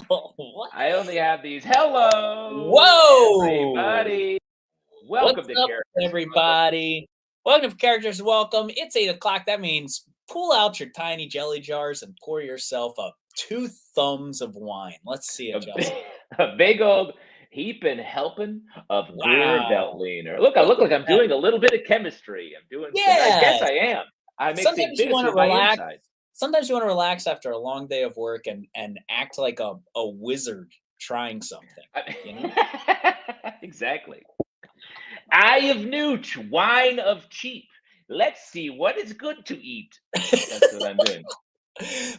What? I only have these. Hello, Whoa! everybody. What's Welcome to up, Characters Welcome. everybody? Welcome to Characters Welcome. It's 8 o'clock. That means pull out your tiny jelly jars and pour yourself up 2 thumbs of wine. Let's see A it, big, Justin. a big old heaping helping of Grüner Wow. Veltliner. Look, I Look look at like I'm that. doing a little bit of chemistry. I'm doing some. I guess Yes. I am. I'm mixing Sometimes you this want to with my relax. insides. Sometimes you want to relax after a long day of work and act like a wizard trying something, you know? Exactly. Eye of Newt, wine of cheap. Let's see what is good to eat. That's what I'm doing.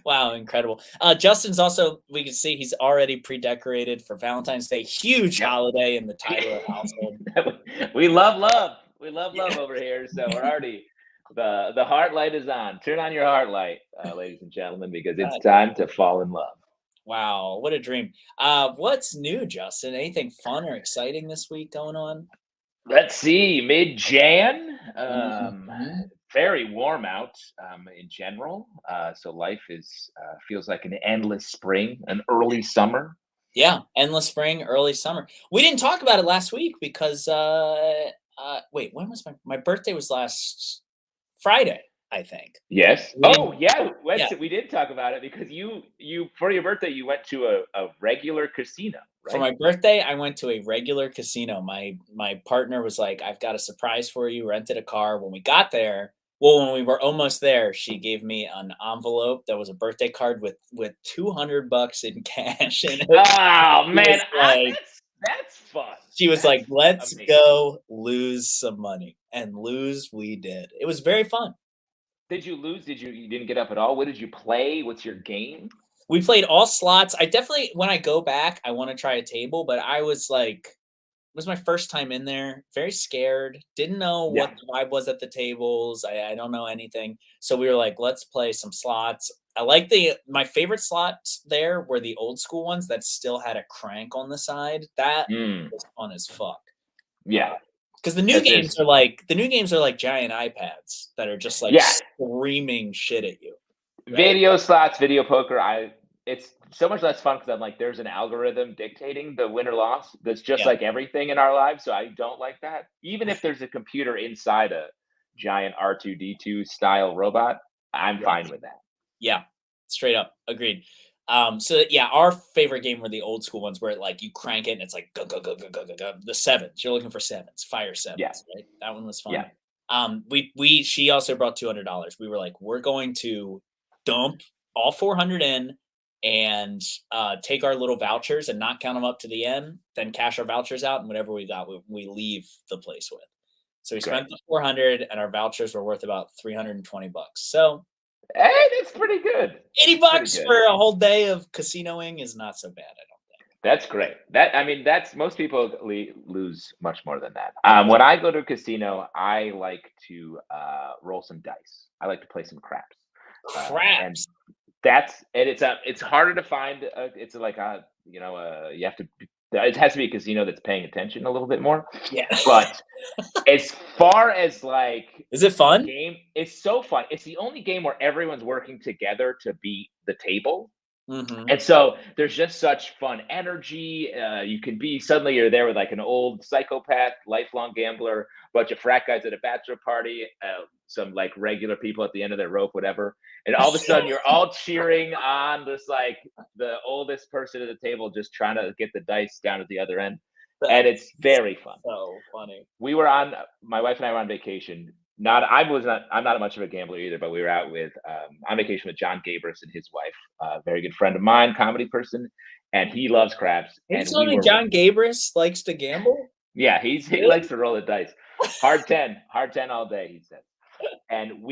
Wow, incredible. Justin's also, we can see he's already pre-decorated for Valentine's Day. Huge Yep. holiday in the Tyler household. We love love. We love Yeah. love over here. So we're already the heart light is on. Turn on your heart light, ladies and gentlemen, because it's God, time to fall in love. wow, what a dream. What's new, Justin? Anything fun or exciting this week going on? Let's see, mid Jan. Mhm. Very warm out in general. So life is feels like an endless spring, an early summer. Yeah, endless spring, early summer. We didn't talk about it last week because wait, when was my birthday was last Friday, I think. Yes. We Oh, didn't yeah. Yeah. We did talk about it because you for your birthday you went to a regular casino, For right? my birthday, I went to a regular casino. My partner was like, "I've got a surprise for you." Rented a car. When we got there, well, when we were almost there, she gave me an envelope that was a birthday card with $200 in cash in it. Oh She man, was like, that's fun. she was That's like, "Let's amazing. go lose some money," and lose we did. It was very fun. Did you lose? You didn't get up at all? What did you play? What's your game? We played all slots. I definitely, when I go back, I want to try a table, but I was like, it was my first time in there, very scared, didn't know Yeah. what the vibe was at the tables. I don't know anything. So we were like, let's play some slots. I like my favorite slots there were the old school ones that still had a crank on the side. That Mm, was fun as fuck. yeah. Because There's the new games are like giant iPads that are just like yeah. screaming shit at you, right? Video slots, video poker. I It's so much less fun because I'm like, there's an algorithm dictating the win or loss. That's just Yeah. like everything in our lives. So I don't like that. Even if there's a computer inside a giant R2D2 style robot, I'm Yeah. fine with that. Yeah, straight up, agreed. So yeah, our favorite game were the old school ones where like you crank it and it's like go go go go go go go. The sevens, you're looking for sevens, fire Yeah. sevens, right? That one was Yeah. fun. We she also brought $200. We were like, we're going to dump all 400 in and take our little vouchers and not count them up to the end, then cash our vouchers out and whatever we got, we leave the place with. So we Great. spent the 400 and our vouchers were worth about $320. So Hey, that's pretty good. 80 That's pretty bucks good. for a whole day of casinoing is not so bad, I don't think. That's great. That's most people lose much more than that. When Yeah. I go to a casino, I like to roll some dice. I like to play some craps, and Craps. it's harder to find. It's like a you have to. It has to be a casino that's paying attention a little bit more. Yeah. But as far as like Is it the fun? game, it's so fun. It's the only game where everyone's working together to beat the table. Mhm. And so there's just such fun energy. You can be suddenly you're there with like an old psychopath, lifelong gambler, bunch of frat guys at a bachelor party, some like regular people at the end of their rope, whatever. And all of a sudden you're all cheering on this like the oldest person at the table, just trying to get the dice down at the other end. And That's it's very fun. so funny. We were on My wife and I were on vacation. Not I was not I'm not much of a gambler either, but we were out with on vacation with John Gabris and his wife, a very good friend of mine, comedy person, and he loves craps. Are you And telling we me were John Gabris likes to gamble? yeah, he likes Really? to roll the dice. Hard 10 all day, he said. And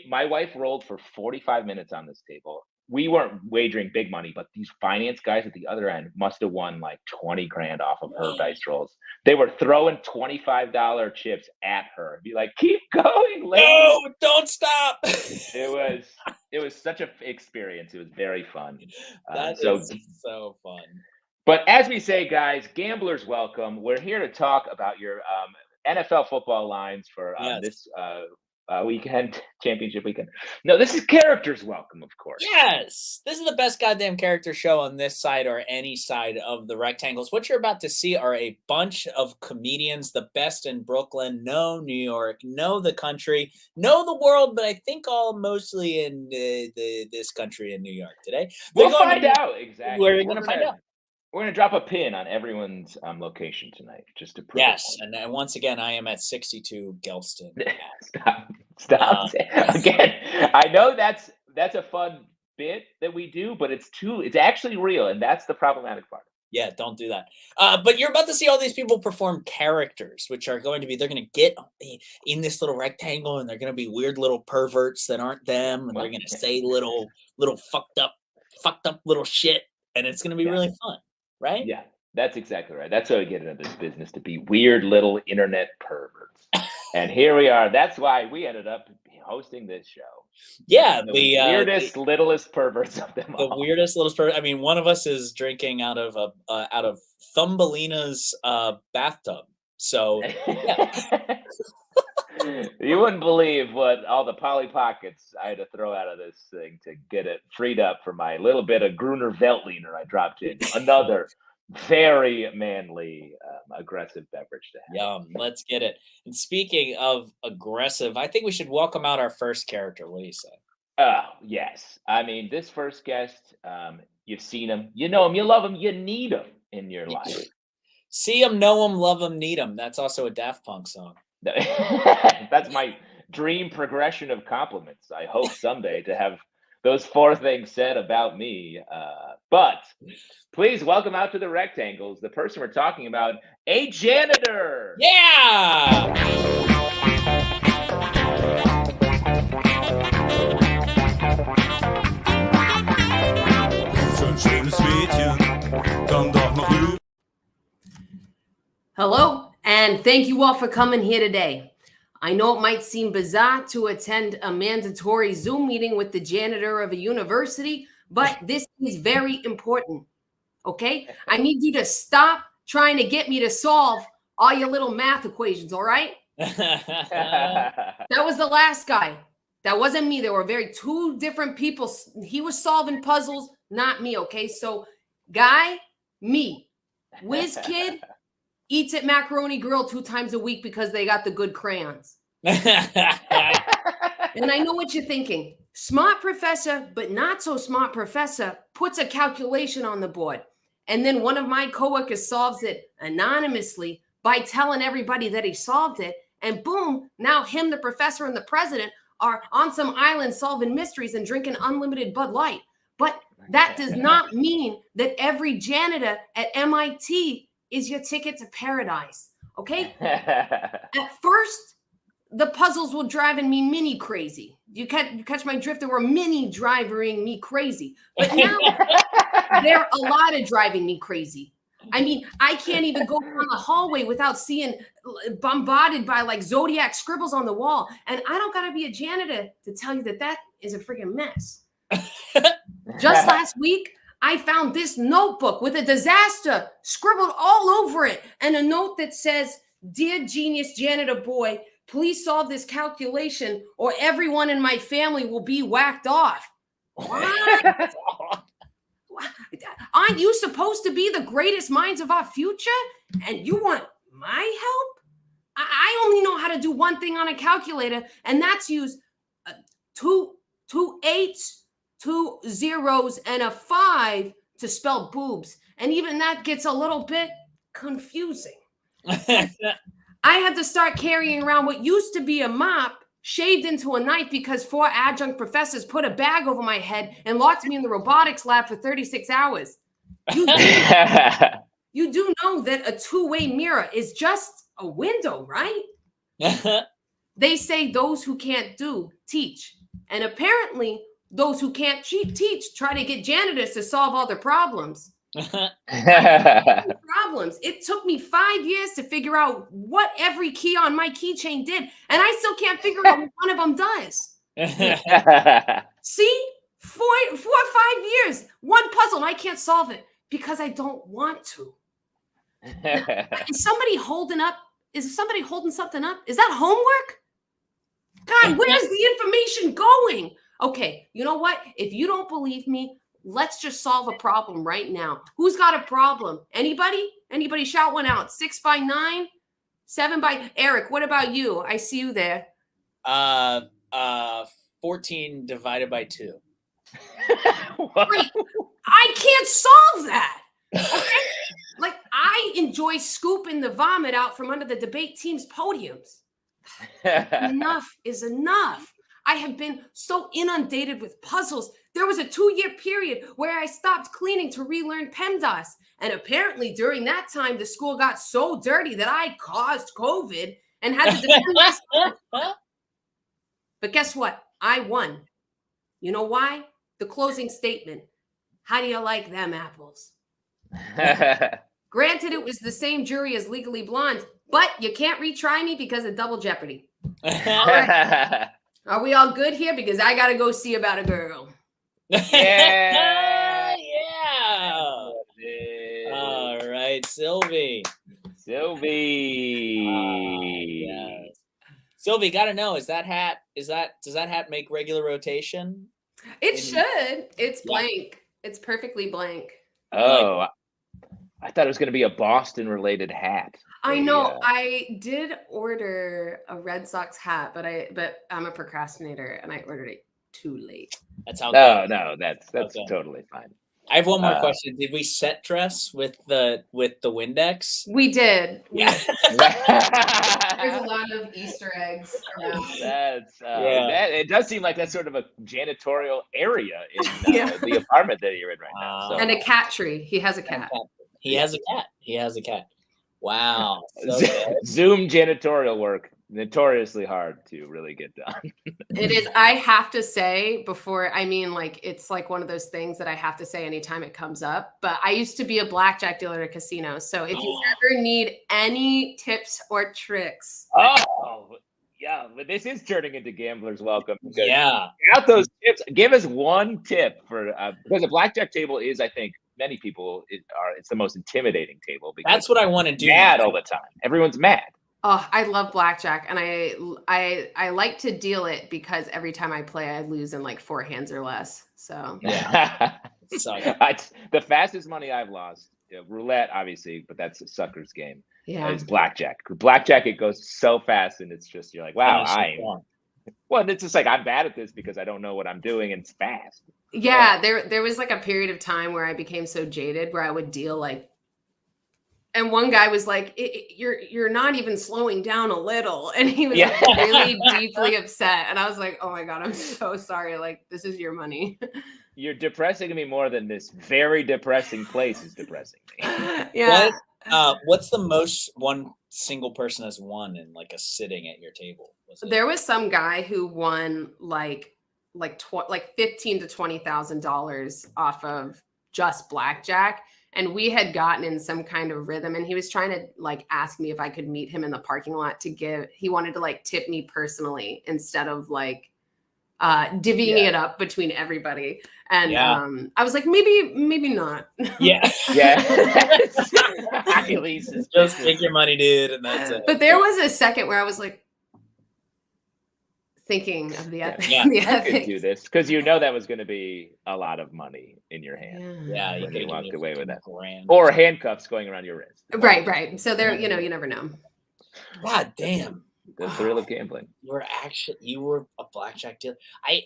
my wife rolled for 45 minutes on this table. We weren't wagering big money, but these finance guys at the other end must have won like 20 grand off of her dice rolls. They were throwing $25 chips at her. Be like, keep going, lady. No, don't stop. It was it was such a experience. It was very fun. That So is so fun. but as we say, guys, gamblers welcome. We're here to talk about your NFL football lines for Yes. this weekend, championship weekend. No, this is Characters Welcome, of course. Yes, this is the best goddamn character show on this side or any side of the rectangles. What you're about to see are a bunch of comedians, the best in Brooklyn, no New York, no the country, no the world, but I think all mostly in this country in New York today. We'll find out exactly. We're going to find out. We're gonna drop a pin on everyone's location tonight, just to prove Yes, it. and once again, I am at 62 Gelston. Stop again. I know that's a fun bit that we do, but it's actually real, and that's the problematic part. Yeah, don't do that. But you're about to see all these people perform characters, which are going to be, they're going to get in this little rectangle, and they're going to be weird little perverts that aren't them, and they're going to say little fucked up little shit, and it's going to be really fun, right? Yeah, that's exactly right. That's how we get into this business, to be weird little internet perverts. And here we are. That's why we ended up hosting this show. Yeah, the weirdest, littlest perverts of them all. The weirdest, littlest pervert. I mean, one of us is drinking out of Thumbelina's bathtub. So, yeah. You wouldn't believe what all the Polly Pockets I had to throw out of this thing to get it freed up for my little bit of Gruner Veltliner I dropped in. Another very manly, aggressive beverage to have. Yum, let's get it. And speaking of aggressive, I think we should welcome out our first character. What do you say? Oh, yes. I mean, this first guest, you've seen him, you know him, you love him, you need him in your life. See him, know him, love him, need him. That's also a Daft Punk song. That's my dream progression of compliments. I hope someday to have those 4 things said about me. But please welcome out to the rectangles the person we're talking about, a janitor. Yeah. Hello, and thank you all for coming here today. I know it might seem bizarre to attend a mandatory Zoom meeting with the janitor of a university, but this is very important, okay? I need you to stop trying to get me to solve all your little math equations, all right? That was the last guy. That wasn't me. There were two different people. He was solving puzzles, not me, okay? So, guy, me. Whiz kid eats at Macaroni Grill 2 times a week because they got the good crayons. And I know what you're thinking. Smart professor, but not so smart professor, puts a calculation on the board. And then one of my coworkers solves it anonymously by telling everybody that he solved it. And boom, now him, the professor, and the president are on some island solving mysteries and drinking unlimited Bud Light. But that does not mean that every janitor at MIT is your ticket to paradise, okay? At first, the puzzles were driving me mini crazy. You catch my drift? They were mini driving me crazy. But now they're a lot of driving me crazy. I mean, I can't even go down the hallway without seeing bombarded by like zodiac scribbles on the wall. And I don't got to be a janitor to tell you that that is a freaking mess. Just last week, I found this notebook with a disaster scribbled all over it and a note that says, "Dear genius janitor boy, please solve this calculation or everyone in my family will be whacked off." What? Aren't you supposed to be the greatest minds of our future? And you want my help? I only know how to do one thing on a calculator, and that's use two 8s, 2 zeros, and a 5 to spell boobs. And even that gets a little bit confusing. I had to start carrying around what used to be a mop shaved into a knife because 4 adjunct professors put a bag over my head and locked me in the robotics lab for 36 hours. You do know that a 2-way mirror is just a window, right? They say those who can't do, teach. And apparently, those who can't teach try to get janitors to solve all their problems. It took me 5 years to figure out what every key on my keychain did, and I still can't figure out what one of them does. See, 4 or 5 years, one puzzle, and I can't solve it because I don't want to. Is somebody holding something up? Is that homework? God, where's the information going? Okay, you know what? If you don't believe me, let's just solve a problem right now. Who's got a problem? Anybody? Anybody shout one out. 6 by 9, 7 by Eric. What about you? I see you there. 14 divided by 2. Great. I can't solve that. Okay? Like, I enjoy scooping the vomit out from under the debate team's podiums. Enough is enough. I have been so inundated with puzzles. There was a 2-year period where I stopped cleaning to relearn PEMDAS. And apparently during that time, the school got so dirty that I caused COVID and had to defend myself. But guess what? I won. You know why? The closing statement. How do you like them apples? Granted, it was the same jury as Legally Blonde, but you can't retry me because of double jeopardy. All right. Are we all good here? Because I got to go see about a girl. Yeah. Yeah. All right, Sylvie. Yes. Sylvie, gotta know, does that hat make regular rotation? It should. It's blank. It's perfectly blank. Oh, I thought it was going to be a Boston related hat. I know. I did order a Red Sox hat, but I'm a procrastinator and I ordered it too late. That's how. No, that's totally fine. I have one more question. Did we set dress with the Windex? We did. Yeah. There's a lot of Easter eggs around. It does seem like that's sort of a janitorial area in the apartment that you're in right now. So. And a cat tree. He has a cat. He has a cat. Wow. So Zoom janitorial work, notoriously hard to really get done. It is. I have to say it's like one of those things that I have to say anytime it comes up. But I used to be a blackjack dealer at a casino. So if you ever need any tips or tricks. Oh, yeah. But this is turning into Gambler's Welcome. Yeah. Without those tips, give us one tip for because a blackjack table is, I think, many people it's the most intimidating table because that's what I want to do. Mad all the time. Everyone's mad. Oh, I love blackjack, and I like to deal it because every time I play, I lose in like 4 hands or less. So yeah, the fastest money I've lost, roulette obviously, but that's a sucker's game. Yeah, it's blackjack. Blackjack, it goes so fast, and it's just you're like, wow, well, it's just like I'm bad at this because I don't know what I'm doing, and it's fast. Yeah, there was like a period of time where I became so jaded where I would deal like. And one guy was like, "You're not even slowing down a little," and he was like really deeply upset. And I was like, "Oh my god, I'm so sorry. Like, this is your money." You're depressing me more than this very depressing place is depressing me. Yeah. What's the most one single person has won in like a sitting at your table? There was some guy who won like $15,000 to $20,000 off of just blackjack. And we had gotten in some kind of rhythm, and he was trying to like ask me if I could meet him in the parking lot he wanted to like tip me personally instead of like divvying it up between everybody. And I was like, maybe not. Yeah. Just take your money, dude. And that's it. But there was a second where I was like, thinking of the ethics. I could do this because that was going to be a lot of money in your hand. Yeah, you walked away with that, or handcuffs going around your wrist. Right. So there, you never know. God damn, the thrill of gambling. You were a blackjack dealer. I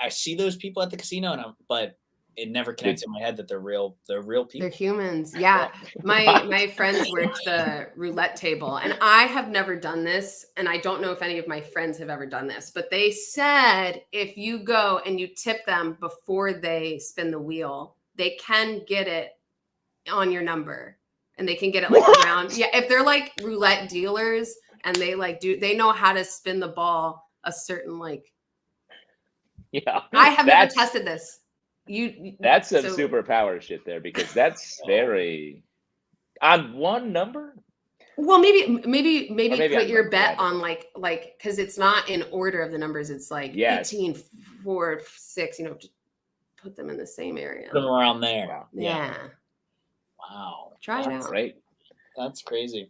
see those people at the casino, but it never connects in my head that they're real people. They're humans. Yeah. My friends worked the roulette table, and I have never done this, and I don't know if any of my friends have ever done this, but they said if you go and you tip them before they spin the wheel, they can get it on your number, and they can get it like around. Yeah, if they're like roulette dealers and they know how to spin the ball a certain like. Yeah. I have never tested this. That's some superpower shit there because that's very on one number. Well, maybe put your bet on like because it's not in order of the numbers. It's like 18, 4, 6. Just put them in the same area. Put them around there. Wow. Yeah. Wow. Try it out. Great. That's crazy.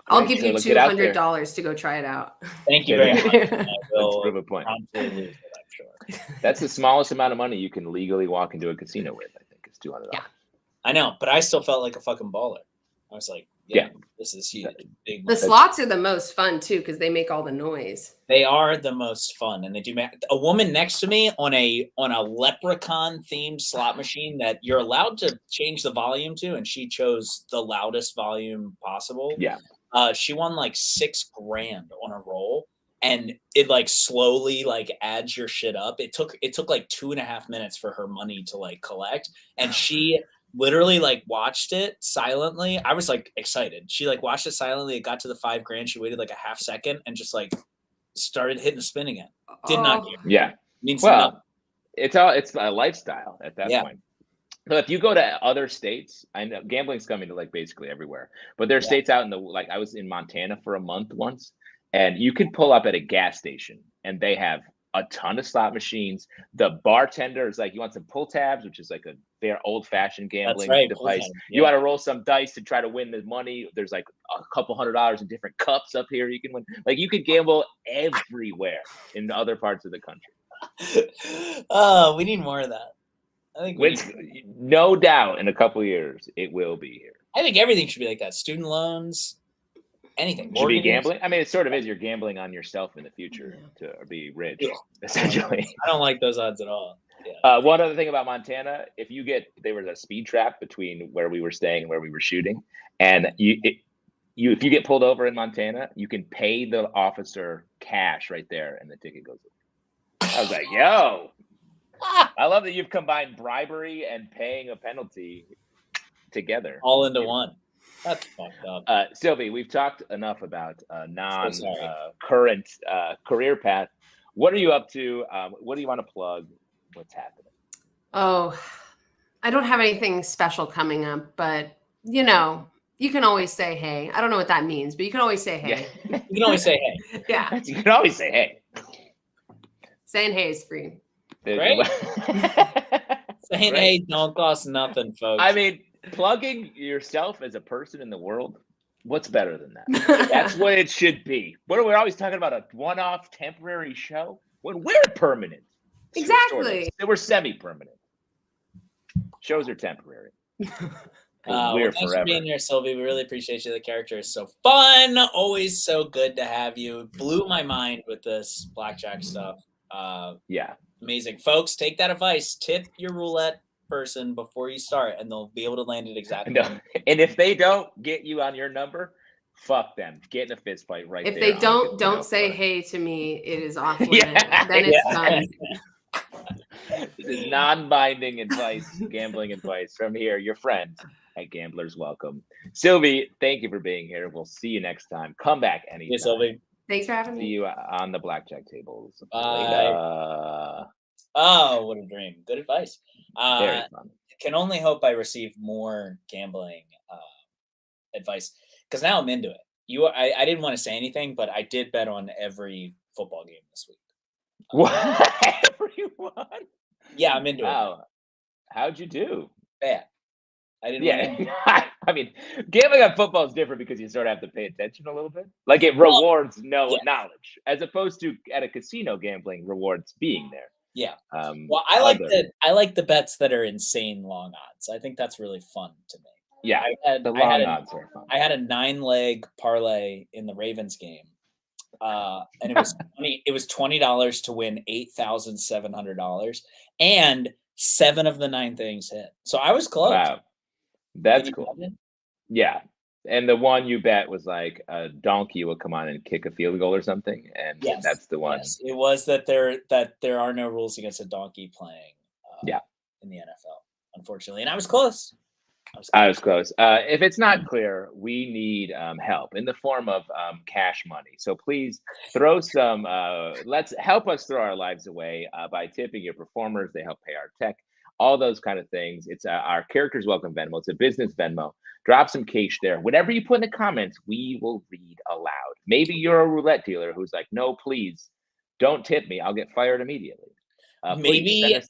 I'll Right, give so you look it out there. $200 to go try it out. Thank you very much. I Let's will prove a point. promptly lose it, I'm sure. That's the smallest amount of money you can legally walk into a casino with. I think is $200. Yeah. I know, but I still felt like a fucking baller. I was like, Yeah. this is huge. Big The money. slots are the most fun too because they make all the noise. They are the most fun, and they do. A woman next to me on a leprechaun themed slot machine that you're allowed to change the volume to, and she chose the loudest volume possible. Yeah. She won like $6 grand on a roll, and it like slowly like adds your shit up. It took like 2.5 minutes for her money to like collect, and she literally like watched it silently. I was like excited. She like watched it silently. It got to the $5 grand. She waited like a half second and just like started hitting the spin again. Did not care. Yeah. Means well, it's a lifestyle at that Yeah. point. So if you go to other states, I know gambling's coming to like basically everywhere, but there are states out in the like I was in Montana for a month once, and you could pull up at a gas station and they have a ton of slot machines. The bartender is like, you want some pull tabs, which is like a very old-fashioned gambling device. tabs, You want to roll some dice to try to win the money. There's like a couple $100 in different cups up here you can win. Like you could gamble everywhere in other parts of the country. Oh, we need more of that. I think no doubt in a couple of years it will be here. I think everything should be like that. Student loans, anything. Should be gambling. I mean, it sort of is. You're gambling on yourself in the future to be rich, essentially. I don't like those odds at all. Yeah. One other thing about Montana, there was a speed trap between where we were staying and where we were shooting, and if you get pulled over in Montana, you can pay the officer cash right there, and the ticket goes away. I was like, yo. I love that you've combined bribery and paying a penalty together. All into one. That's fucked up. Sylvie, we've talked enough about non-current career path. What are you up to? What do you want to plug? What's happening? Oh, I don't have anything special coming up, but you can always say hey. I don't know what that means, but you can always say hey. Yeah. You can always say hey. Yeah. You can always say hey. Saying hey is free. Right? Saying hey don't cost nothing, folks. I mean, plugging yourself as a person in the world, what's better than that? That's what it should be. What are we always talking about? A one-off temporary show? When we're permanent. Exactly. Sort of. We're semi-permanent. Shows are temporary. We're thanks forever. for being here, Sylvie. We really appreciate you. The character is so fun. Always so good to have you. Blew my mind with this blackjack stuff. Yeah. Amazing. Folks, take that advice. Tip your roulette person before you start, and they'll be able to land it exactly. No. And if they don't get you on your number, fuck them. Get in a fist fight right if there. If they don't say hey to me, it is off limit. Then it's done. This is non-binding advice, gambling advice from here, your friend at Gamblers Welcome. Sylvie, thank you for being here. We'll see you next time. Come back anytime. Hey, Sylvie. Thanks for having me. See you on the blackjack tables. Oh, what a dream. Good advice. Very fun. Can only hope I receive more gambling advice because now I'm into it. I didn't want to say anything, but I did bet on every football game this week. What? Everyone? Yeah, I'm into it. How'd you do? Bad. I didn't. Yeah, I mean, gambling on football is different because you sort of have to pay attention a little bit. Like it rewards knowledge, as opposed to at a casino gambling rewards being there. Yeah. Well, I like the bets that are insane long odds. I think that's really fun to me. Yeah, the long odds are fun. I had a 9-leg parlay in the Ravens game, and it was $20 to win $8,700, and 7 of the 9 things hit. So I was close. Wow. That's cool. Yeah. And the one you bet was like a donkey will come on and kick a field goal or something. And that's the one. Yes. It was that there are no rules against a donkey playing in the NFL, unfortunately. And I was close. I was close. If it's not clear, we need help in the form of cash money. So please throw some, let's help us throw our lives away by tipping your performers. They help pay our tech. All those kind of things. It's our Characters Welcome Venmo. It's a business Venmo. Drop some cash there. Whatever you put in the comments, we will read aloud. Maybe you're a roulette dealer who's like, no, please don't tip me. I'll get fired immediately. Maybe you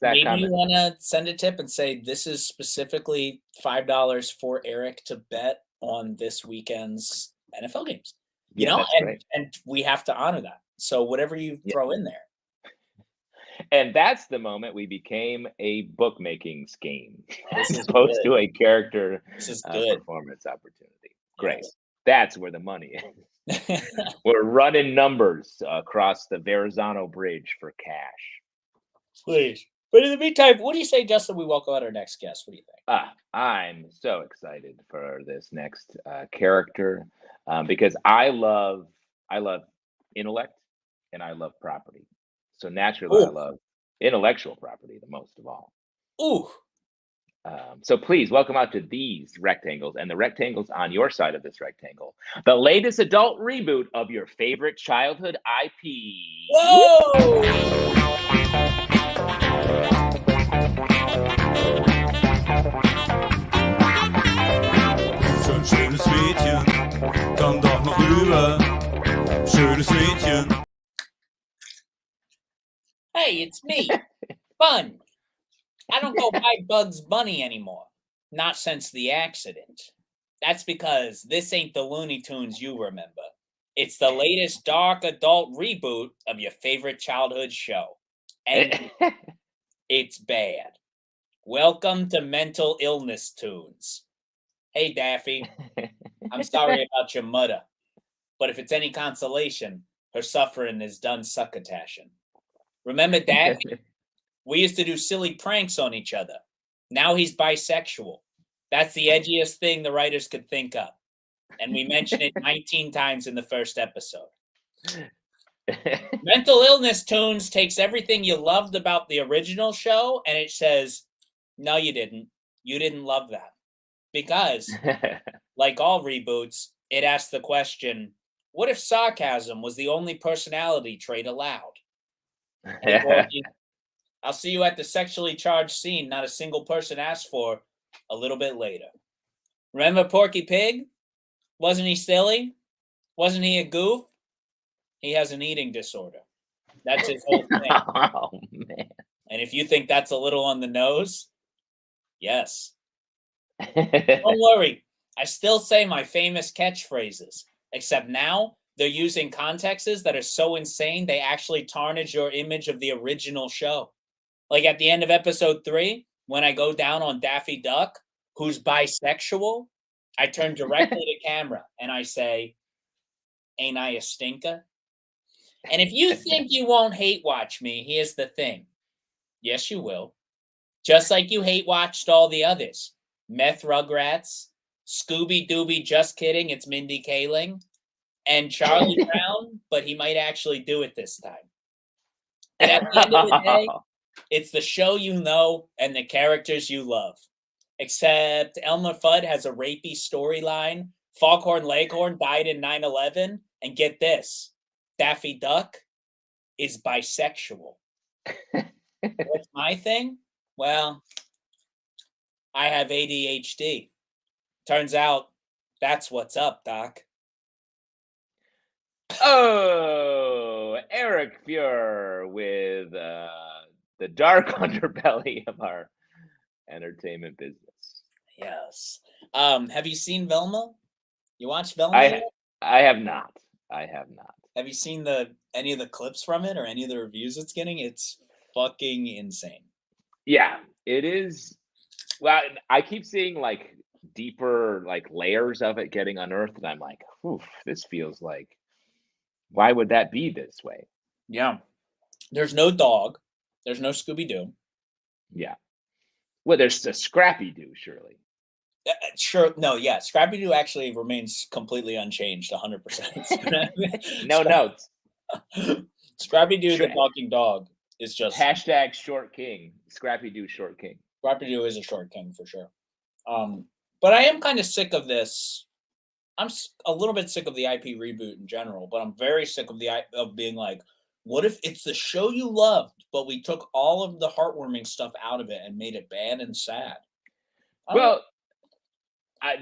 want to send a tip and say, this is specifically $5 for Eric to bet on this weekend's NFL games. Yeah, that's great. And we have to honor that. So whatever you throw in there. And that's the moment we became a bookmaking scheme This as is opposed good. to a character This is good. performance opportunity. Great. Yes. That's where the money is. We're running numbers across the Verrazano Bridge for cash. Please. But in the meantime, what do you say, Justin? We welcome out our next guest. What do you think? I'm so excited for this next character because I love intellect and I love property. So naturally, I love intellectual property the most of all. Ooh. So please welcome out to these rectangles and the rectangles on your side of this rectangle, the latest adult reboot of your favorite childhood IP. Whoa! So ein schönes Mädchen, komm doch noch rüber. Schönes Mädchen. Hey, it's me, Bun. I don't go by Bugs Bunny anymore. Not since the accident. That's because this ain't the Looney Tunes you remember. It's the latest dark adult reboot of your favorite childhood show. And it's bad. Welcome to Mental Illness Tunes. Hey, Daffy. I'm sorry about your mother. But if it's any consolation, her suffering is done succotashing. Remember Daffy? We used to do silly pranks on each other. Now he's bisexual. That's the edgiest thing the writers could think of. And we mentioned it 19 times in the first episode. Mental Illness Tunes takes everything you loved about the original show and it says, no, you didn't. You didn't love that. Because, like all reboots, it asks the question, what if sarcasm was the only personality trait allowed? I'll see you at the sexually charged scene not a single person asked for a little bit later. Remember Porky Pig? Wasn't he silly? Wasn't he a goof? He has an eating disorder. That's his whole thing. Oh, man. And if you think that's a little on the nose, yes. Don't worry. I still say my famous catchphrases, except now they're using contexts that are so insane they actually tarnish your image of the original show. Like at the end of episode 3, when I go down on Daffy Duck, who's bisexual, I turn directly to camera and I say, ain't I a stinker? And if you think you won't hate watch me, here's the thing. Yes, you will. Just like you hate watched all the others. Meth Rugrats, Scooby Dooby, just kidding, it's Mindy Kaling, and Charlie Brown, but he might actually do it this time. And at the end of the day, it's the show you know and the characters you love. Except Elmer Fudd has a rapey storyline, Foghorn Leghorn died in 9/11, and get this, Daffy Duck is bisexual. What's my thing? Well, I have ADHD. Turns out that's what's up, Doc. Oh, Eric Feurer with the dark underbelly of our entertainment business. Yes. Have you seen Velma? You watched Velma? I have not. I have not. Have you seen any of the clips from it or any of the reviews it's getting? It's fucking insane. Yeah, it is. Well, I keep seeing like deeper like layers of it getting unearthed, and I'm like, oof, this feels like, why would that be this way? Yeah. There's no dog. There's no Scooby-Doo. Yeah. Well, there's a Scrappy Doo, surely. Sure. No, yeah. Scrappy-Doo actually remains completely unchanged, 100%. No notes. Scrappy-Doo, the talking dog, is just... Hashtag short king. Scrappy Doo short king. Scrappy-Doo is a short king for sure. But I am kind of sick of this. I'm a little bit sick of the IP reboot in general, but I'm very sick of being like, what if it's the show you loved, but we took all of the heartwarming stuff out of it and made it bad and sad? Well,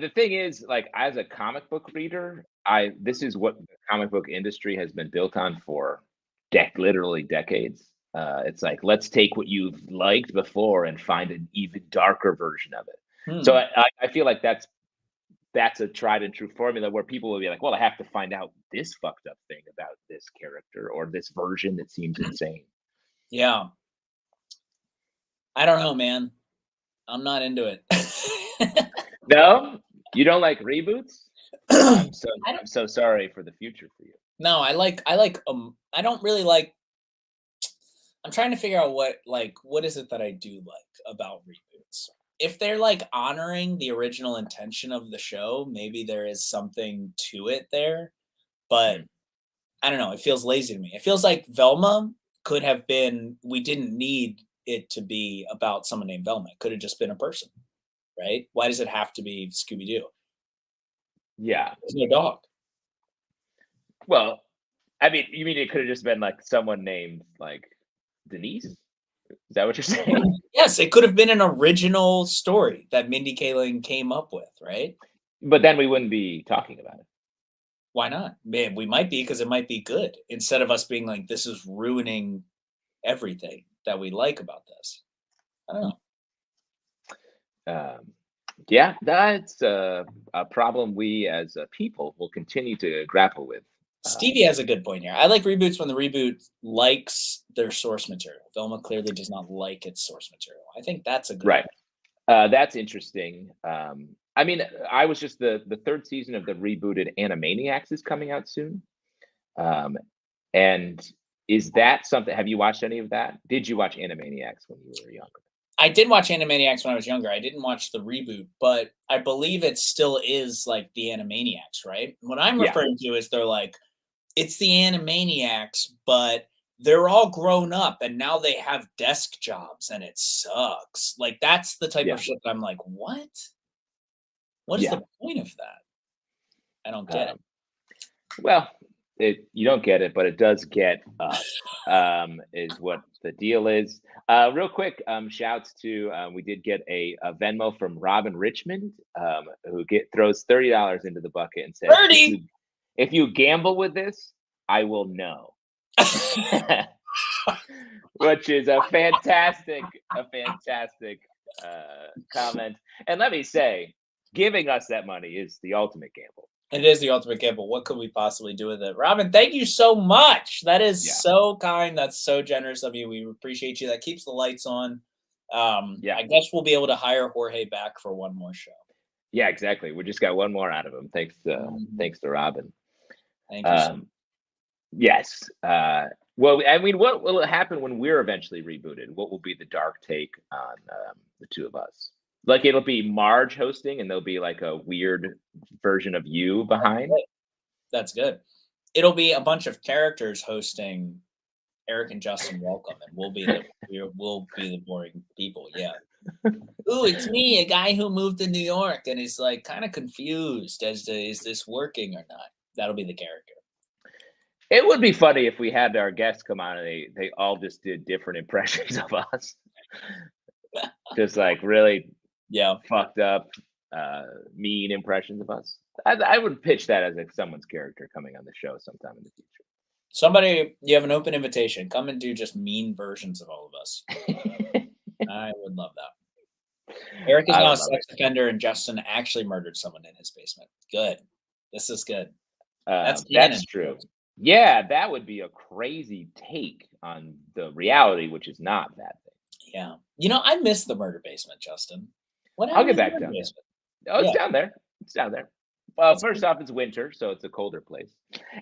the thing is, like, as a comic book reader, this is what the comic book industry has been built on for literally decades. It's like, let's take what you've liked before and find an even darker version of it. So I feel like that's that's a tried and true formula where people will be like, well, I have to find out this fucked up thing about this character or this version that seems insane. Yeah. I don't know, man. I'm not into it. No, you don't like reboots? I'm I don't, so sorry for the future for you. no, I don't really like. I'm trying to figure out what is it that I do like about reboots. If they're like honoring the original intention of the show, maybe there is something to it there. But Mm. I don't know. It feels lazy to me. It feels like Velma could have been. We didn't need it to be about someone named Velma. It could have just been a person, right? Why does it have to be Scooby Doo? Yeah. There's no dog. Well, I mean, you mean it could have just been like someone named like Denise? Is that what you're saying? Yes, it could have been an original story that Mindy Kaling came up with, right? But then we wouldn't be talking about it. Why not? Man, we might be because it might be good instead of us being like, this is ruining everything that we like about this. I don't know. Yeah, that's a problem we as a people will continue to grapple with. Stevie has a good point here. I like reboots when the reboot likes their source material. Velma clearly does not like its source material. I think that's a good Right. That's interesting. I mean, I was just the third season of the rebooted Animaniacs is coming out soon. And is that something? Have you watched any of that? Did you watch Animaniacs when you were younger? I did watch Animaniacs when I was younger. I didn't watch the reboot, but I believe it still is like the Animaniacs, right? What I'm Yeah. referring to is they're like, it's the Animaniacs, but they're all grown up and now they have desk jobs and it sucks. Like that's the type Yeah. of shit that I'm like, what? What is Yeah. the point of that? I don't get it. Well, you don't get it, but it does get us, is what the deal is. Real quick, shouts to we did get a Venmo from Robin Richmond, who throws $30 into the bucket and says, Birdie! if you gamble with this, I will know. Which is a fantastic comment. And let me say, giving us that money is the ultimate gamble. It is the ultimate gamble. What could we possibly do with it? Robin, thank you so much. That is so kind. That's so generous of you. We appreciate you. That keeps the lights on. I guess we'll be able to hire Jorge back for one more show. Yeah, exactly. We just got one more out of him. Thanks to Robin. Thank you so much. Yes. Well, I mean, what will happen when we're eventually rebooted? What will be the dark take on the two of us? Like it'll be Marge hosting, and there'll be like a weird version of you behind. That's good. It'll be a bunch of characters hosting Eric and Justin Welcome, and we'll be the boring people. Yeah. Ooh, it's me, a guy who moved to New York and is like kind of confused as to is this working or not. That'll be the character. It would be funny if we had our guests come on and they all just did different impressions of us. Just like really fucked up, mean impressions of us. I would pitch that as someone's character coming on the show sometime in the future. Somebody, you have an open invitation. Come and do just mean versions of all of us. I would love that. Eric is now a sex offender, and Justin actually murdered someone in his basement. Good. This is good. That's true. Yeah, that would be a crazy take on the reality, which is not that thing. Yeah. You know, I miss the murder basement, Justin. I'll get back down there. Oh, it's down there. It's down there. Well, first off, it's winter, so it's a colder place.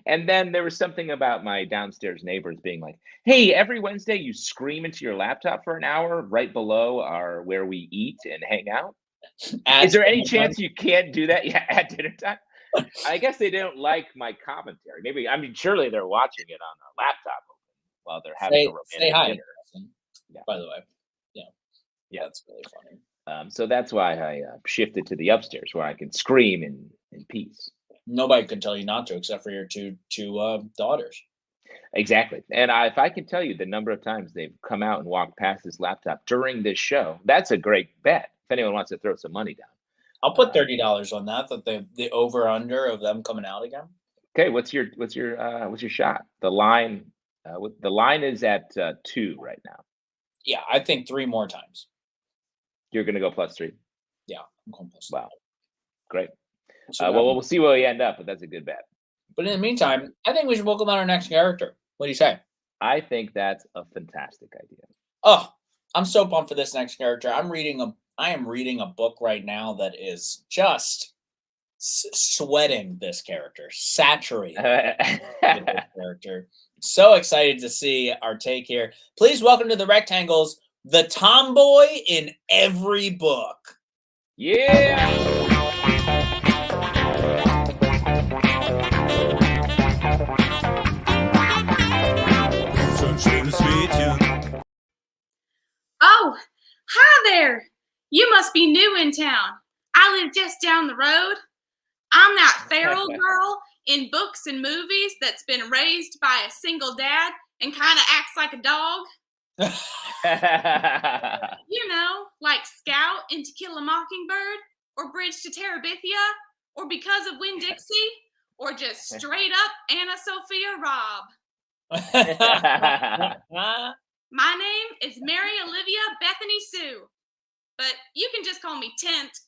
And then there was something about my downstairs neighbors being like, hey, every Wednesday you scream into your laptop for an hour right below where we eat and hang out. Is there any chance you can't do that at dinner time? I guess they don't like my commentary. Maybe, I mean, surely they're watching it on a laptop while they're having a romantic dinner. By the way. Yeah, that's really funny. So that's why I shifted to the upstairs where I can scream in peace. Nobody can tell you not to, except for your two daughters. Exactly. And if I can tell you the number of times they've come out and walked past this laptop during this show, that's a great bet. If anyone wants to throw some money down, I'll put $30 on that. That the over under of them coming out again. Okay, what's your shot? The line is at 2 right now. Yeah, I think 3 more times. You're gonna go +3. Yeah, I'm going +3. Wow, great. Well, we'll see where we end up, but that's a good bet. But in the meantime, I think we should welcome out our next character. What do you say? I think that's a fantastic idea. Oh, I'm so pumped for this next character. I am reading a book right now that is just sweating this character, saturated with this character. So excited to see our take here. Please welcome to the Rectangles, the tomboy in every book. Yeah. Oh, hi there. You must be new in town. I live just down the road. I'm that feral girl in books and movies that's been raised by a single dad and kind of acts like a dog. You know, like Scout in To Kill a Mockingbird, or Bridge to Terabithia, or Because of Winn-Dixie, or just straight up Anna Sophia Robb. My name is Mary Olivia Bethany Sue, but you can just call me Tent.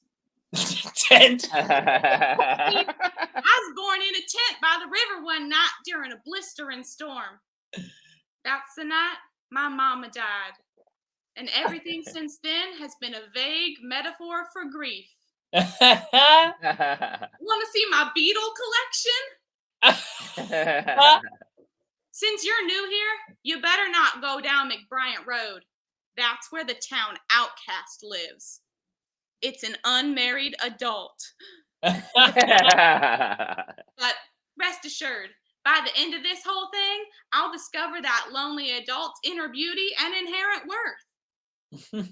Tent. I was born in a tent by the river one night during a blistering storm. That's the night my mama died. And everything since then has been a vague metaphor for grief. Want to see my beetle collection? Since you're new here, you better not go down McBryant Road. That's where the town outcast lives. It's an unmarried adult. But rest assured, by the end of this whole thing, I'll discover that lonely adult's inner beauty and inherent worth. When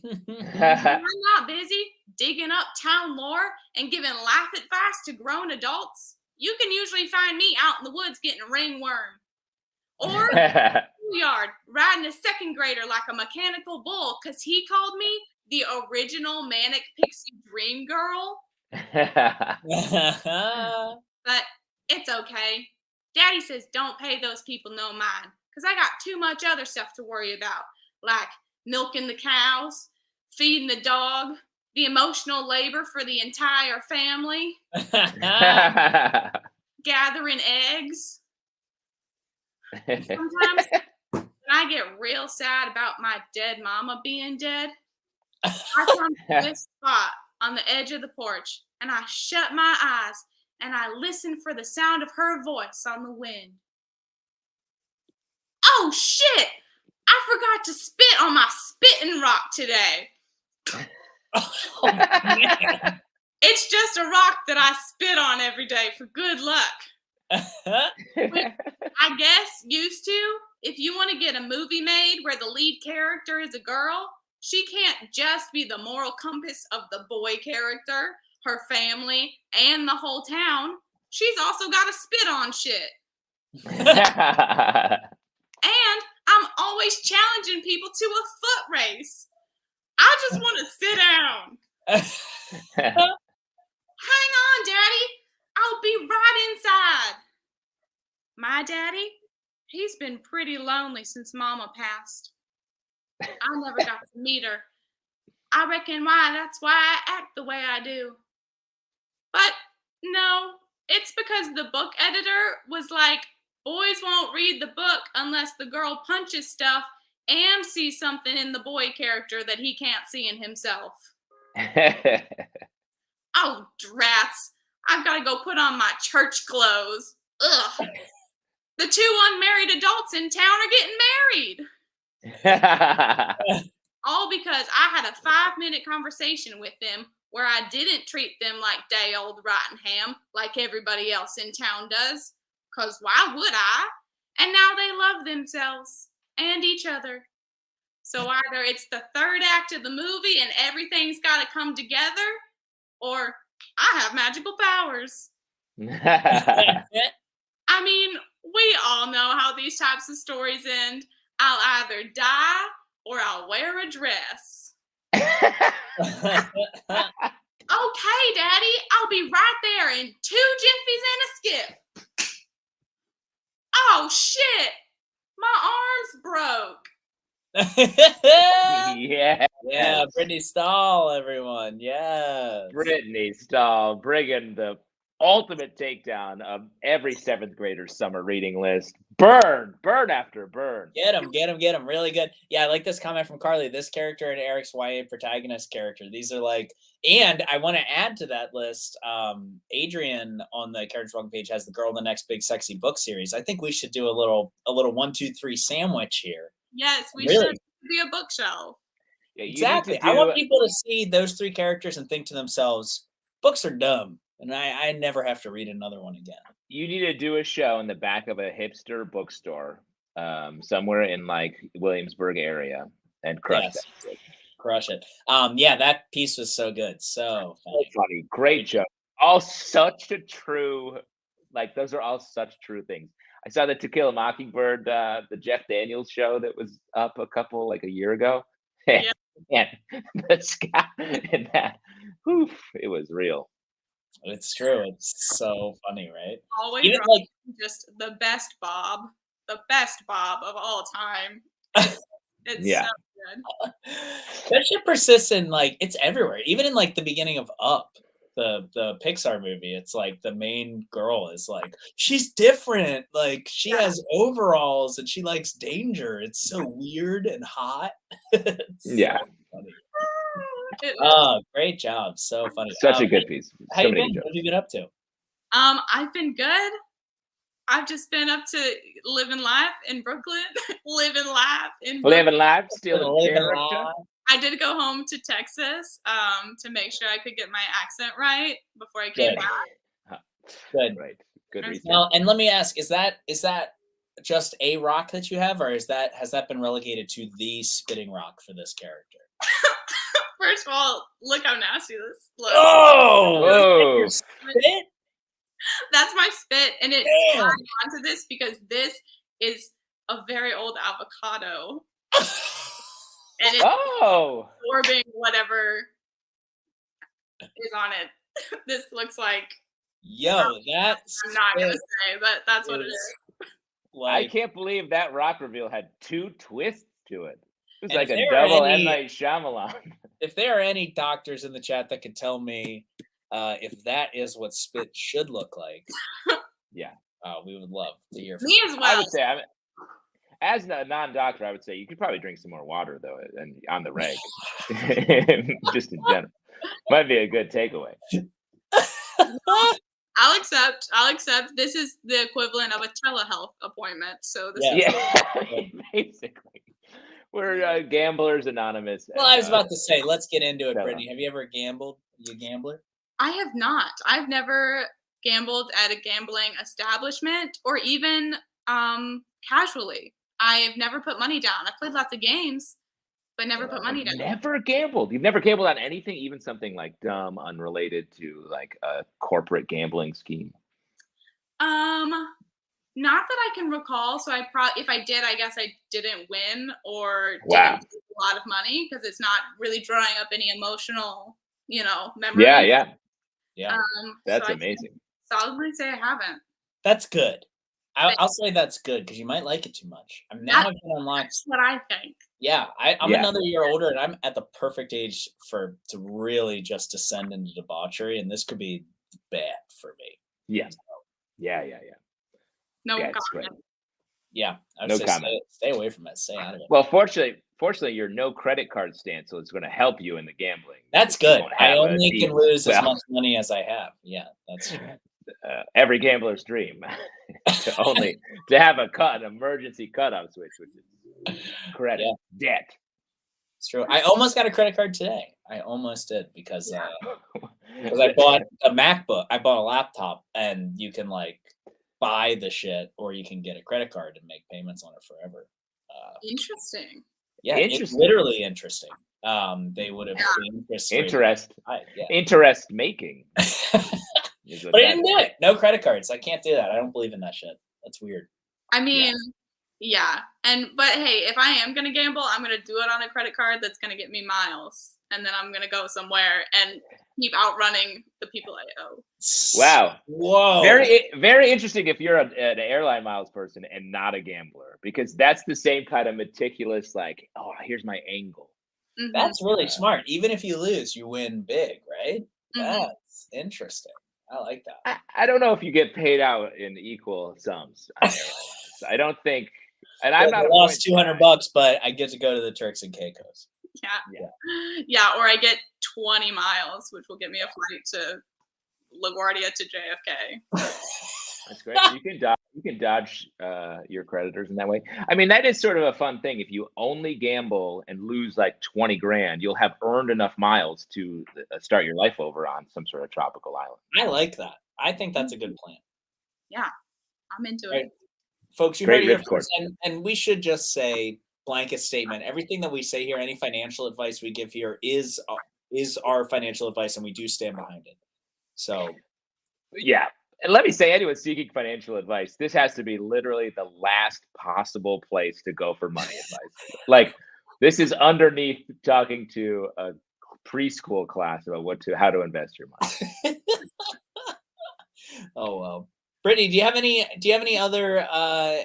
I'm not busy digging up town lore and giving life advice to grown adults, you can usually find me out in the woods getting a ringworm. Or in the yard, riding a second grader like a mechanical bull because he called me the original Manic Pixie Dream Girl. But it's okay. Daddy says don't pay those people no mind because I got too much other stuff to worry about, like milking the cows, feeding the dog, the emotional labor for the entire family, gathering eggs. Sometimes when I get real sad about my dead mama being dead, I come to this spot on the edge of the porch and I shut my eyes and I listen for the sound of her voice on the wind. Oh shit! I forgot to spit on my spitting rock today. Oh, man. It's just a rock that I spit on every day for good luck. I guess used to, if you want to get a movie made where the lead character is a girl, she can't just be the moral compass of the boy character, her family, and the whole town. She's also got to spit on shit. And I'm always challenging people to a foot race. I just want to sit down. Hang on, Daddy. I'll be right inside. My daddy, he's been pretty lonely since Mama passed. I never got to meet her. I reckon that's why I act the way I do. But no, it's because the book editor was like, boys won't read the book unless the girl punches stuff and sees something in the boy character that he can't see in himself. Oh, drats. I've got to go put on my church clothes. Ugh. The two unmarried adults in town are getting married. All because I had a 5-minute conversation with them where I didn't treat them like day old rotten ham like everybody else in town does. 'Cause why would I? And now they love themselves and each other. So either it's the third act of the movie and everything's got to come together, or I have magical powers. I mean, we all know how these types of stories end. I'll either die or I'll wear a dress. Okay, Daddy, I'll be right there in 2 jiffies and a skip. Oh, shit. My arm's broke. Yeah. Yeah, Brittany Stahl, everyone. Yeah. Brittany Stahl bringing the ultimate takedown of every 7th grader's summer reading list. Burn after burn. Get him. Really good. Yeah, I like this comment from Carly. This character and Eric's YA protagonist character. These are like, and I want to add to that list. Adrian on the Character Wrong page has the Girl in the Next Big Sexy Book series. I think we should do a little 1, 2, 3 sandwich here. Yes, we Really? should be a bookshelf. Yeah, you Exactly. need to I want do people to see those 3 characters and think to themselves, books are dumb. And I never have to read another one again. you need to do a show in the back of a hipster bookstore, somewhere in like Williamsburg area, and crush Yes. that shit. Crush it. Yeah, that piece was so good. So So funny. funny, great joke. All such a true, like those are all such true things. I saw the To Kill a Mockingbird, the Jeff Daniels show that was up a year ago. Yeah. And the sky in that, whew, it was real. It's true. It's so funny, right? Always Even rocking like just the best Bob of all time. It's Yeah. so good. that shit persists in like it's everywhere. Even in like the beginning of Up, the Pixar movie, it's like the main girl is like she's different. Like she Yeah. has overalls and she likes danger. It's so weird and hot. It's Yeah. so funny. It is. Oh, great job. So funny. Such a good piece. How So you many been? good What jokes. have you been up to? I've been good. I've just been up to living life in Brooklyn. living life in Brooklyn. Living life, still in Living character. life. I did go home to Texas to make sure I could get my accent right before I came Good. back. Good. Right. Good research. Now, and let me ask: is that just a rock that you have, or has that been relegated to the spitting rock for this character? First of all, look how nasty this looks. Oh, Whoa. spit! That's my spit, and it's Damn. tied onto this because this is a very old avocado, and it's Oh. absorbing whatever is on it. This looks like Yo, that's I'm not gonna say, but that's what it is. I like can't believe that rock reveal had 2 twists to it. It was And like if a there are double any- M. Night Shyamalan. if there are any doctors in the chat that could tell me if that is what spit should look like, Yeah. we would love to hear from Me you. as I well. would say, as a non-doctor, I would say you could probably drink some more water though, and on the reg, just in general, might be a good takeaway. I'll accept. This is the equivalent of a telehealth appointment. So this Yeah. is Yeah, basically, we're Gamblers Anonymous. Well, I was about to say, let's get into it, Stella. Brittany. Have you ever gambled? You a gambler? I have not. I've never gambled at a gambling establishment or even casually. I've never put money down. I've played lots of games, but never put money down. Never gambled. You've never gambled on anything, even something like dumb, unrelated to like a corporate gambling scheme. Not that I can recall. So if I did, I guess I didn't win or Wow. didn't lose a lot of money because it's not really drawing up any emotional, memories. Yeah. That's so I amazing. can solidly say I haven't. That's good. I'll say that's good because you might like it too much. I've been unlocked. That's what I think. Yeah, I'm Yeah. another year older, and I'm at the perfect age to really just descend into debauchery, and this could be bad for me. Yeah. No Yeah, it's comment. great. Yeah, I would No say comment. stay away from it. Stay out of it. Well, fortunately, your no credit card stance, so it's going to help you in the gambling. That's because you good. won't I have a only can deal. lose as Well, much money as I have. Yeah, that's true. every gambler's dream to have an emergency cutoff switch, which is credit debt. It's true. I almost got a credit card today. I almost did because I bought a MacBook. I bought a laptop, and you can like buy the shit, or you can get a credit card and make payments on it forever. Interesting. Yeah, it's Interesting. literally interesting. They would have interest making. But I didn't do it. No credit cards. I can't do that. I don't believe in that shit. That's weird. I mean, yeah. But hey, if I am gonna gamble, I'm gonna do it on a credit card that's gonna get me miles, and then I'm gonna go somewhere and keep outrunning the people I owe. Wow. Whoa. Very, very interesting if you're an airline miles person and not a gambler, because that's the same kind of meticulous, like, oh, here's my angle. Mhm. That's really smart. Even if you lose, you win big, right? Mhm. That's interesting. I like that. I don't know if you get paid out in equal sums on airlines. I don't think, and I'm not I a lost points guy. $200, but I get to go to the Turks and Caicos. Yeah, or I get 20 miles, which will get me a flight to LaGuardia to JFK. That's great. You can dodge your creditors in that way. I mean, that is sort of a fun thing. If you only gamble and lose like 20 grand, you'll have earned enough miles to start your life over on some sort of tropical island. I like that. I think that's a good plan. Yeah, I'm into Right. it. Folks, you Great heard it here ripcord. first, and we should just say blanket statement. Everything that we say here, any financial advice we give here is our financial advice, and we do stand behind it. So, Yeah. And let me say, anyone seeking financial advice, this has to be literally the last possible place to go for money advice. Like, this is underneath talking to a preschool class about how to invest your money. oh well. Brittany, do you have any other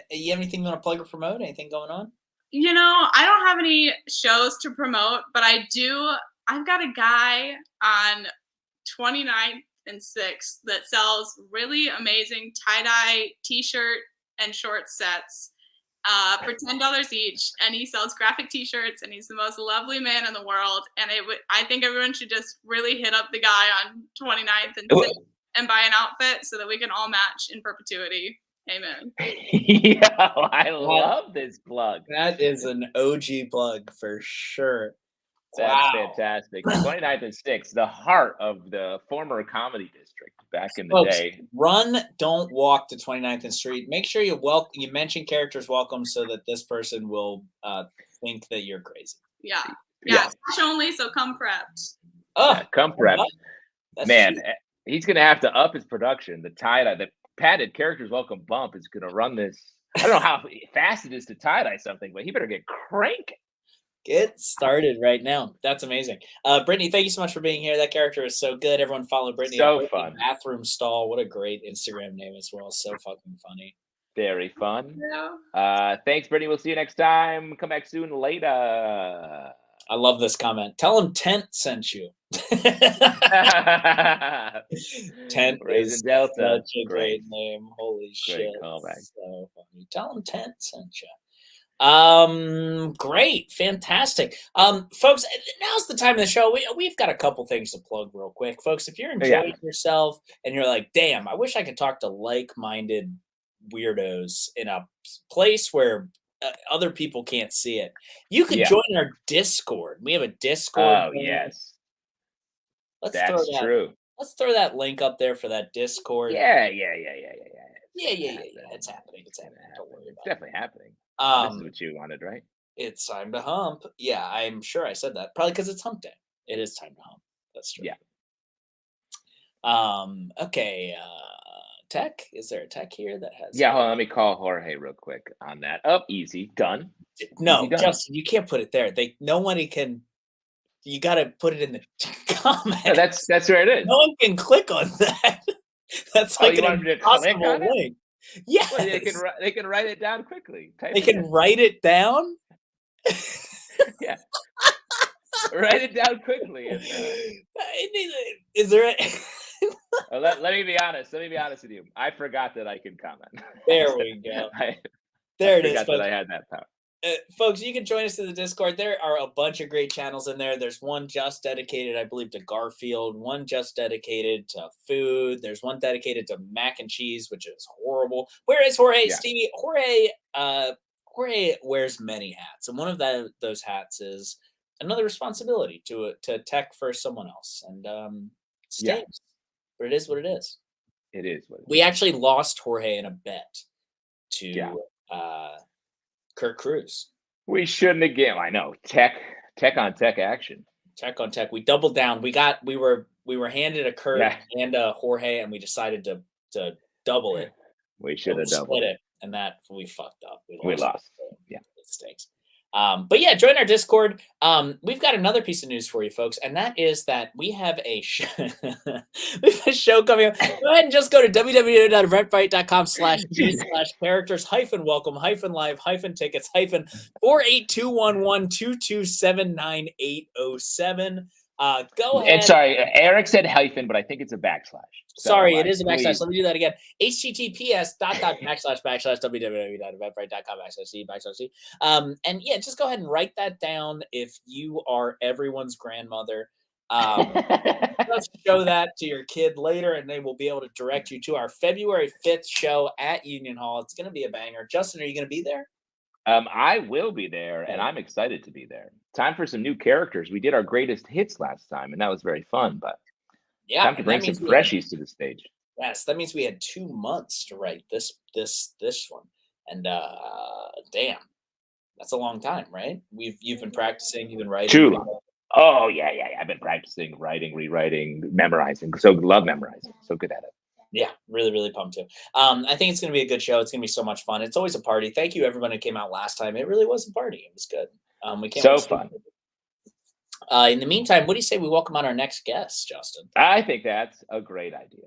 you have anything you want to plug or promote? Anything going on? You know, I don't have any shows to promote, but I've got a guy on 29th and 6th that sells really amazing tie-dye t-shirt and short sets for $10 each, and he sells graphic t-shirts, and he's the most lovely man in the world, and I think everyone should just really hit up the guy on 29th and 6th and buy an outfit so that we can all match in perpetuity. Amen. I love this plug. That is an OG plug for sure. That's fantastic. 29th and 6th, the heart of the former comedy district back in the Folks, day. Run, don't walk to 29th and Street. Make sure you mention characters welcome so that this person will think that you're crazy. Yeah. Cash only, so come prepped. Oh, yeah, come prepped. Man, cheap. He's going to have to up his production. The tie-dye, the padded characters welcome bump is going to run this. I don't know how fast it is to tie-dye something, but he better get cranking. Get started right now. That's amazing. Brittany, thank you so much for being here. That character is so good. Everyone follow Brittany. So fun. Bathroom Stall. What a great Instagram name as well. So fucking funny. Very fun. Yeah. Thanks, Brittany. We'll see you next time. Come back soon later. I love this comment. Tell him Tent sent you. Tent is Delta. Such a great name. Holy shit. Callback. So funny. Tell him Tent sent you. Great, fantastic. Folks, now's the time of the show. We've got a couple things to plug real quick, folks. If you're enjoying yourself and you're like, damn, I wish I could talk to like-minded weirdos in a place where other people can't see it, you could join our Discord. We have a Discord. Oh, yes. That's true. Let's throw that link up there for that Discord. Yeah. It's happening. Don't worry about it. It's definitely happening. This is what you wanted, right? It's time to hump. Yeah, I'm sure I said that. Probably because it's hump day. It is time to hump. That's true. Yeah. Okay. Tech? Is there a tech here that has? Yeah. Hold on. Let me call Jorge real quick on that. Oh, easy. Done. No, easy done. Justin, you can't put it there. Nobody can. You got to put it in the comment. No, that's where it is. No one can click on that. That's like an impossible link. Yes. Well, they can write it down quickly. They can write it down? Yeah. Write it down quickly. Is there well, let me be honest. Let me be honest with you. I forgot that I can comment. There we go. There it is. I forgot that I had that power. Folks, you can join us in the Discord. There are a bunch of great channels in there. There's one just dedicated, I believe, to Garfield, one just dedicated to food. There's one dedicated to mac and cheese, which is horrible. Where is Jorge? Stevie, Jorge wears many hats, and one of those hats is another responsibility to tech for someone else. And stinks, but it is what it is. It is what it is. We actually lost Jorge in a bet to Kurt Cruz. We shouldn't have given. I know tech on tech action. Tech on tech. We doubled down. We were handed a Kurt and a Jorge, and we decided to double it. We should have doubled it, and that we fucked up. We lost. Yeah, it stinks. But yeah, join our Discord. We've got another piece of news for you folks, and that is that we have a show coming up. Go ahead and just go to www.eventbrite.com/characters-welcome-live-tickets-48211-2279807. Go And ahead. sorry, Eric said hyphen, but I think it's a backslash. So, Sorry, it is a backslash. please. Let me do that again. https://www.eventbrite.com/c/c. And yeah, just go ahead and write that down if you are everyone's grandmother. Just show that to your kid later, and they will be able to direct you to our February 5th show at Union Hall. It's going to be a banger. Justin, are you going to be there? I will be there, and I'm excited to be there. Time for some new characters. We did our greatest hits last time, and that was very fun. But Yeah, time to and bring that some means we had, freshies to the stage. yes, that means we had 2 months to write this one, and damn, that's a long time, right? You've been practicing, you've been writing. Too long. Oh yeah. I've been practicing, writing, rewriting, memorizing. So love memorizing. So good at it. Yeah, really, really pumped too. I think it's going to be a good show. It's going to be so much fun. It's always a party. Thank you, everyone who came out last time. It really was a party. It was good. We can't So wait to see fun. you. In the meantime, what do you say we welcome on our next guest, Justin? I think that's a great idea.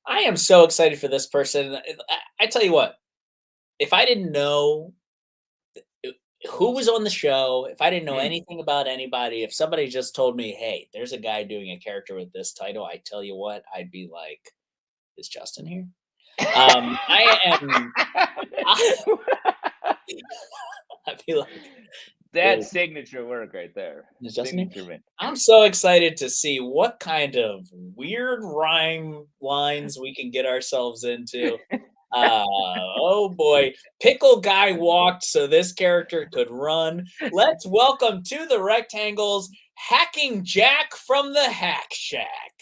I am so excited for this person. I tell you what, if I didn't know who was on the show, if I didn't know anything about anybody, if somebody just told me, hey, there's a guy doing a character with this title, I tell you what, I'd be like, is Justin here? I'd be like, That's signature work right there. is Justin here? Signature man. I'm so excited to see what kind of weird rhyme lines we can get ourselves into. Oh boy, Pickle Guy walked so this character could run. Let's welcome to the rectangles, Hacking Jack from the Hack Shack.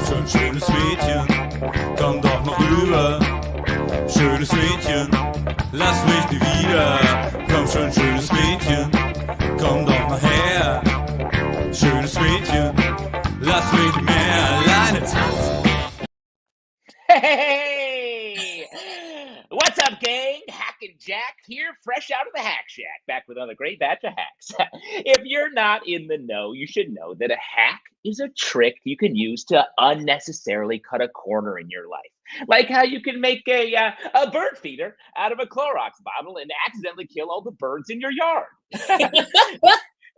Schön, schönes Mädchen, komm doch mal rüber. Schönes Mädchen, lass mich nie wieder. Komm schon, schönes Mädchen, komm doch mal her. Schönes Mädchen, lass mich nicht mehr alleine tanzen. Hey! What's up, gang? Hacking Jack here, fresh out of the Hack Shack, back with another great batch of hacks. If you're not in the know, you should know that a hack is a trick you can use to unnecessarily cut a corner in your life. Like how you can make a bird feeder out of a Clorox bottle and accidentally kill all the birds in your yard.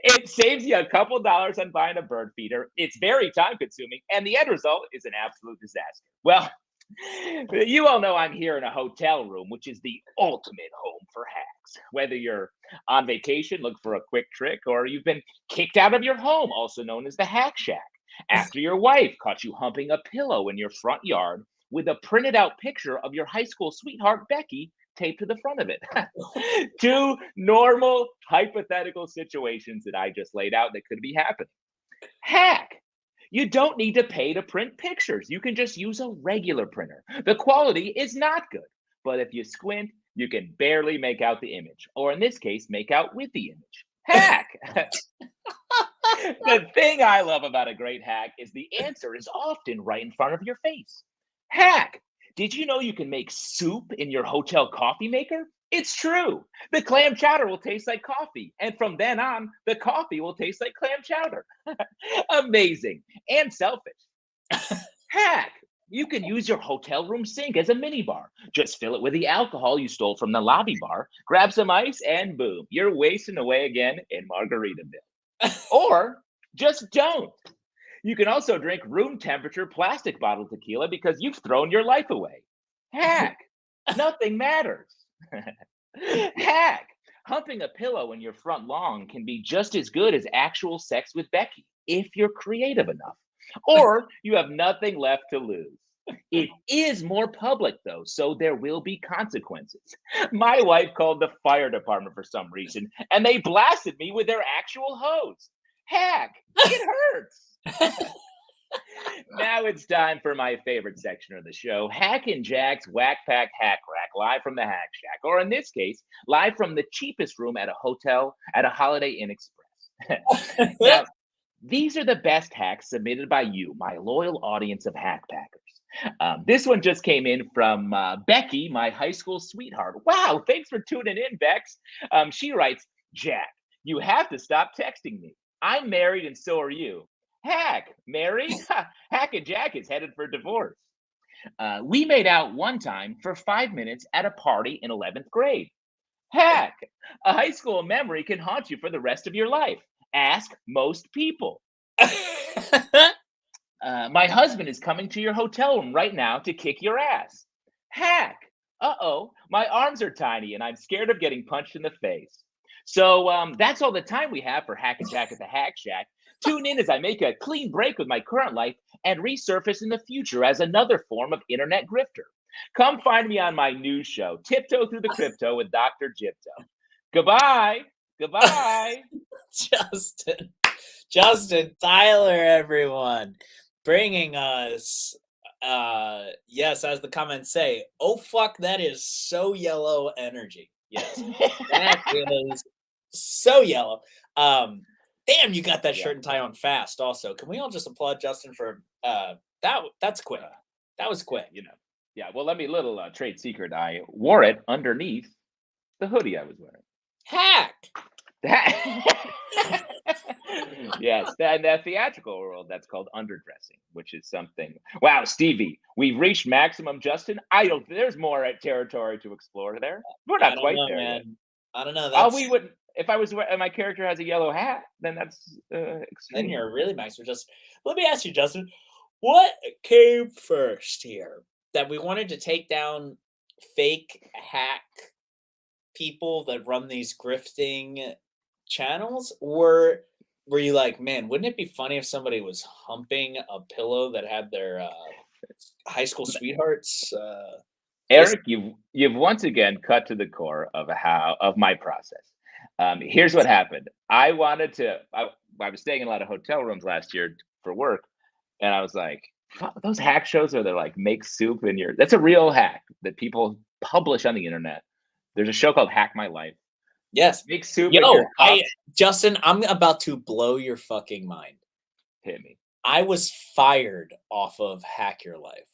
It saves you a couple dollars on buying a bird feeder. It's very time consuming, and the end result is an absolute disaster. Well, you all know I'm here in a hotel room, which is the ultimate home for hacks. Whether you're on vacation, look for a quick trick, or you've been kicked out of your home, also known as the Hack Shack, after your wife caught you humping a pillow in your front yard with a printed out picture of your high school sweetheart, Becky, taped to the front of it. 2 normal hypothetical situations that I just laid out that could be happening. Hack. You don't need to pay to print pictures. You can just use a regular printer. The quality is not good, but if you squint, you can barely make out the image, or in this case, make out with the image. Hack! The thing I love about a great hack is the answer is often right in front of your face. Hack! Did you know you can make soup in your hotel coffee maker? It's true. The clam chowder will taste like coffee. And from then on, the coffee will taste like clam chowder. Amazing and selfish. Hack. You can use your hotel room sink as a minibar. Just fill it with the alcohol you stole from the lobby bar, grab some ice, and boom, you're wasting away again in Margaritaville. Or just don't. You can also drink room temperature plastic bottle tequila because you've thrown your life away. Hack. Nothing matters. Hack. Humping a pillow in your front lawn can be just as good as actual sex with Becky if you're creative enough, or you have nothing left to lose. It is more public though, so there will be consequences. My wife called the fire department for some reason, and they blasted me with their actual hose. Hack. It hurts. Now it's time for my favorite section of the show, Hackin' Jack's Whack Pack Hack Rack, live from the Hack Shack, or in this case, live from the cheapest room at a hotel at a Holiday Inn Express. Now, these are the best hacks submitted by you, my loyal audience of hack packers. This one just came in from Becky, my high school sweetheart. Wow, thanks for tuning in, Bex. She writes, Jack, you have to stop texting me. I'm married and so are you. Hack, married? Hack and Jack is headed for divorce. We made out one time for 5 minutes at a party in 11th grade. Hack. A high school memory can haunt you for the rest of your life. Ask most people. My husband is coming to your hotel room right now to kick your ass. Hack. Uh-oh, my arms are tiny and I'm scared of getting punched in the face. So that's all the time we have for Hack and Jack at the Hack Shack. Tune in as I make a clean break with my current life and resurface in the future as another form of internet grifter. Come find me on my news show, Tiptoe Through the Crypto with Dr. Gypto. Goodbye. Goodbye. Justin Tyler, everyone, bringing us, yes, as the comments say, oh fuck, that is so yellow energy. Yes, that is so yellow. Damn, you got that shirt and tie on fast. Also, can we all just applaud Justin for that's quick. That was quick. Yeah, well, let me little trade secret. I wore it underneath the hoodie I was wearing. Hack. Yes, in the theatrical world, that's called underdressing, which is something. Wow, Stevie, we've reached maximum, Justin. There's more territory to explore there. We're not quite there yet. I don't know. We wouldn't. If I was, my character has a yellow hat, then that's extreme. Then you're really maximum, Justin. Let me ask you, Justin, what came first here? That we wanted to take down fake hack people that run these grifting channels, or were you like, man, wouldn't it be funny if somebody was humping a pillow that had their high school sweethearts? Eric, you've once again cut to the core of my process. Here's what happened. I was staying in a lot of hotel rooms last year for work, and I was like, those hack shows where they're like make soup in your. That's a real hack that people publish on the internet. There's a show called Hack My Life. Yes. Make soup in your cup. Justin, I'm about to blow your fucking mind. Hit me. I was fired off of Hack Your Life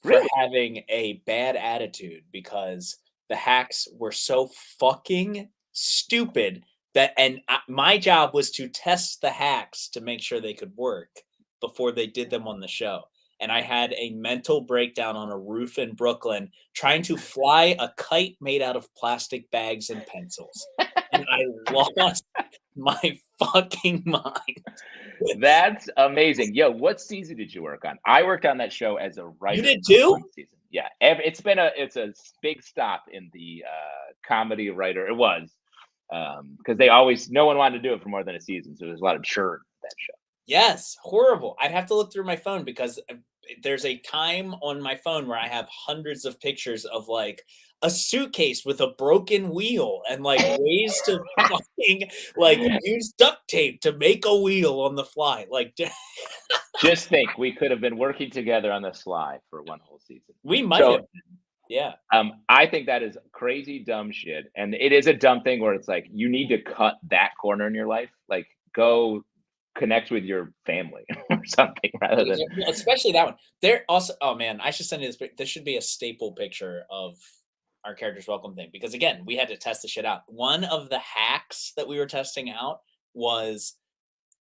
for having a bad attitude because the hacks were so fucking stupid my job was to test the hacks to make sure they could work before they did them on the show. And I had a mental breakdown on a roof in Brooklyn trying to fly a kite made out of plastic bags and pencils. And I lost my fucking mind. That's amazing. Yo, what season did you work on? I worked on that show as a writer. You did too? Season. Yeah. It's a big stop in the comedy writer. It was. Because no one wanted to do it for more than a season. So there's a lot of churn in that show. Yes, horrible. I'd have to look through my phone because there's a time on my phone where I have hundreds of pictures of like a suitcase with a broken wheel and like ways to fucking like use duct tape to make a wheel on the fly. Like, just think, we could have been working together on the sly for one whole season. We might have been. Yeah. I think that is crazy dumb shit, and it is a dumb thing where it's like you need to cut that corner in your life. Like, go connect with your family or something rather than especially that one. There also, oh man, I should send you this. This should be a staple picture of our character's welcome thing because again, we had to test the shit out. One of the hacks that we were testing out was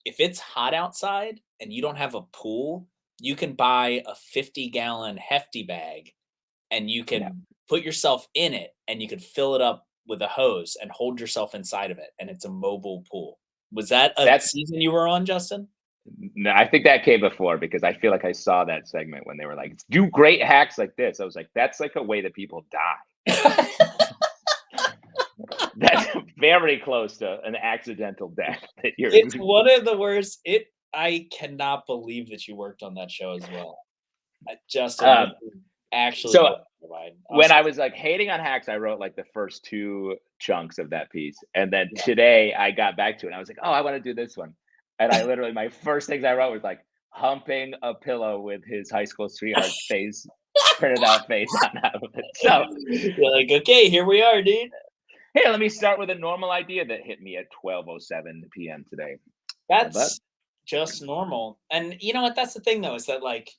if it's hot outside and you don't have a pool, you can buy a 50-gallon hefty bag and you can put yourself in it and you can fill it up with a hose and hold yourself inside of it, and it's a mobile pool. Was that a season you were on, Justin? No, I think that came before because I feel like I saw that segment when they were like, do great hacks like this. I was like, that's like a way that people die. That's very close to an accidental death. It's one of the worst. I cannot believe that you worked on that show as well. Justin, actually. So when I was like hating on hacks, I wrote like the first 2 chunks of that piece. And then today I got back to it. And I was like, oh, I want to do this one. And I literally, my first things I wrote was like humping a pillow with his high school sweetheart's face, printed out face on top of it. So you're like, okay, here we are, dude. Hey, let me start with a normal idea that hit me at 12:07 p.m. today. That's just normal. And you know what? That's the thing though, is that like,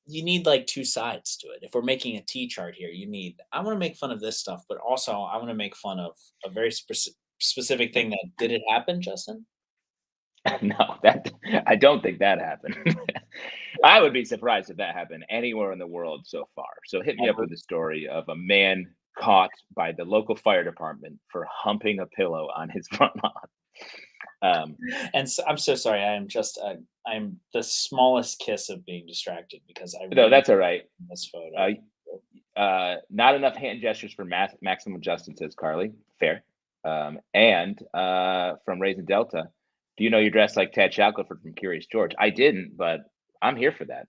you need like 2 sides to it. If we're making a T-chart here, I want to make fun of this stuff, but also I want to make fun of a very specific thing that did it happen, Justin? No, I don't think that happened. I would be surprised if that happened anywhere in the world so far. So hit me up with the story of a man caught by the local fire department for humping a pillow on his front lawn. And so, I'm so sorry. I am just I'm the smallest kiss of being distracted because I No, really that's all right. this photo. Not enough hand gestures for maximum Justin, says Carly. Fair. And from Raisin Delta, do you know you're dressed like Tad Shackelford from Curious George? I didn't, but I'm here for that.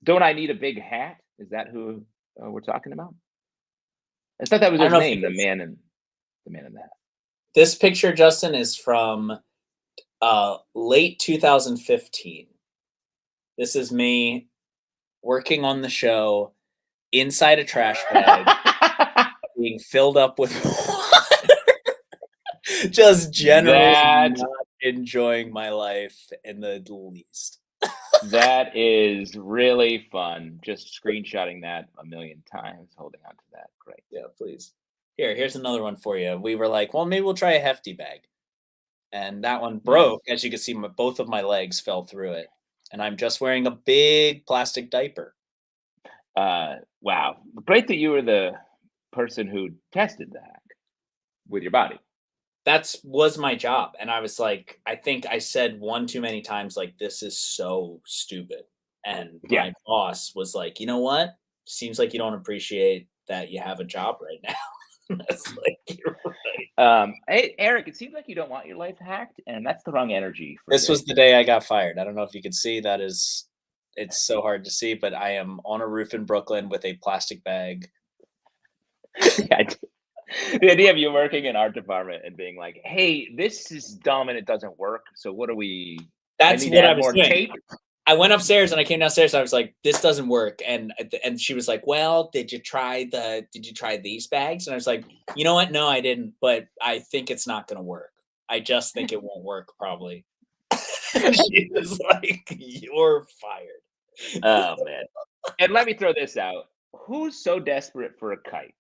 Don't I need a big hat? Is that who we're talking about? I thought that was I his don't know if name, you the man in the hat. This picture, Justin, is from late 2015. This is me working on the show inside a trash bag, being filled up with water, just generally not enjoying my life in the least. That is really fun. Just screenshotting that a million times, holding on to that. Great. Yeah, please. Here's another one for you. We were like, well, maybe we'll try a hefty bag. And that one broke. As you can see, both of my legs fell through it. And I'm just wearing a big plastic diaper. Wow. Great that you were the person who tested the hack with your body. That was my job. And I was like, I think I said one too many times, like, this is so stupid. And my boss was like, you know what? Seems like you don't appreciate that you have a job right now. That's like, you're right. Hey, Eric, it seems like you don't want your life hacked, and that's the wrong energy. This was the day I got fired. I don't know if you could see. It's so hard to see, but I am on a roof in Brooklyn with a plastic bag. The idea of you working in art department and being like, hey, this is dumb and it doesn't work. So what do we? That's what I was doing. Tape? I went upstairs and I came downstairs and I was like, this doesn't work. And she was like, well, did you try these bags? And I was like, you know what? No, I didn't, but I think it's not going to work. I just think it won't work probably. She was like, you're fired. Oh man. And let me throw this out. Who's so desperate for a kite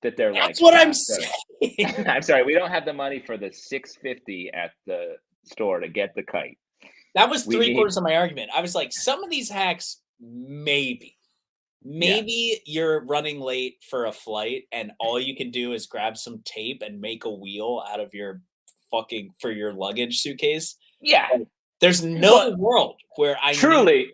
that they're That's like, what I'm saying. I'm sorry, we don't have the money for the $6.50 at the store to get the kite. That was three-quarters of my argument. I was like, some of these hacks, maybe you're running late for a flight and all you can do is grab some tape and make a wheel out of your for your luggage suitcase. Yeah. There's no world where I truly,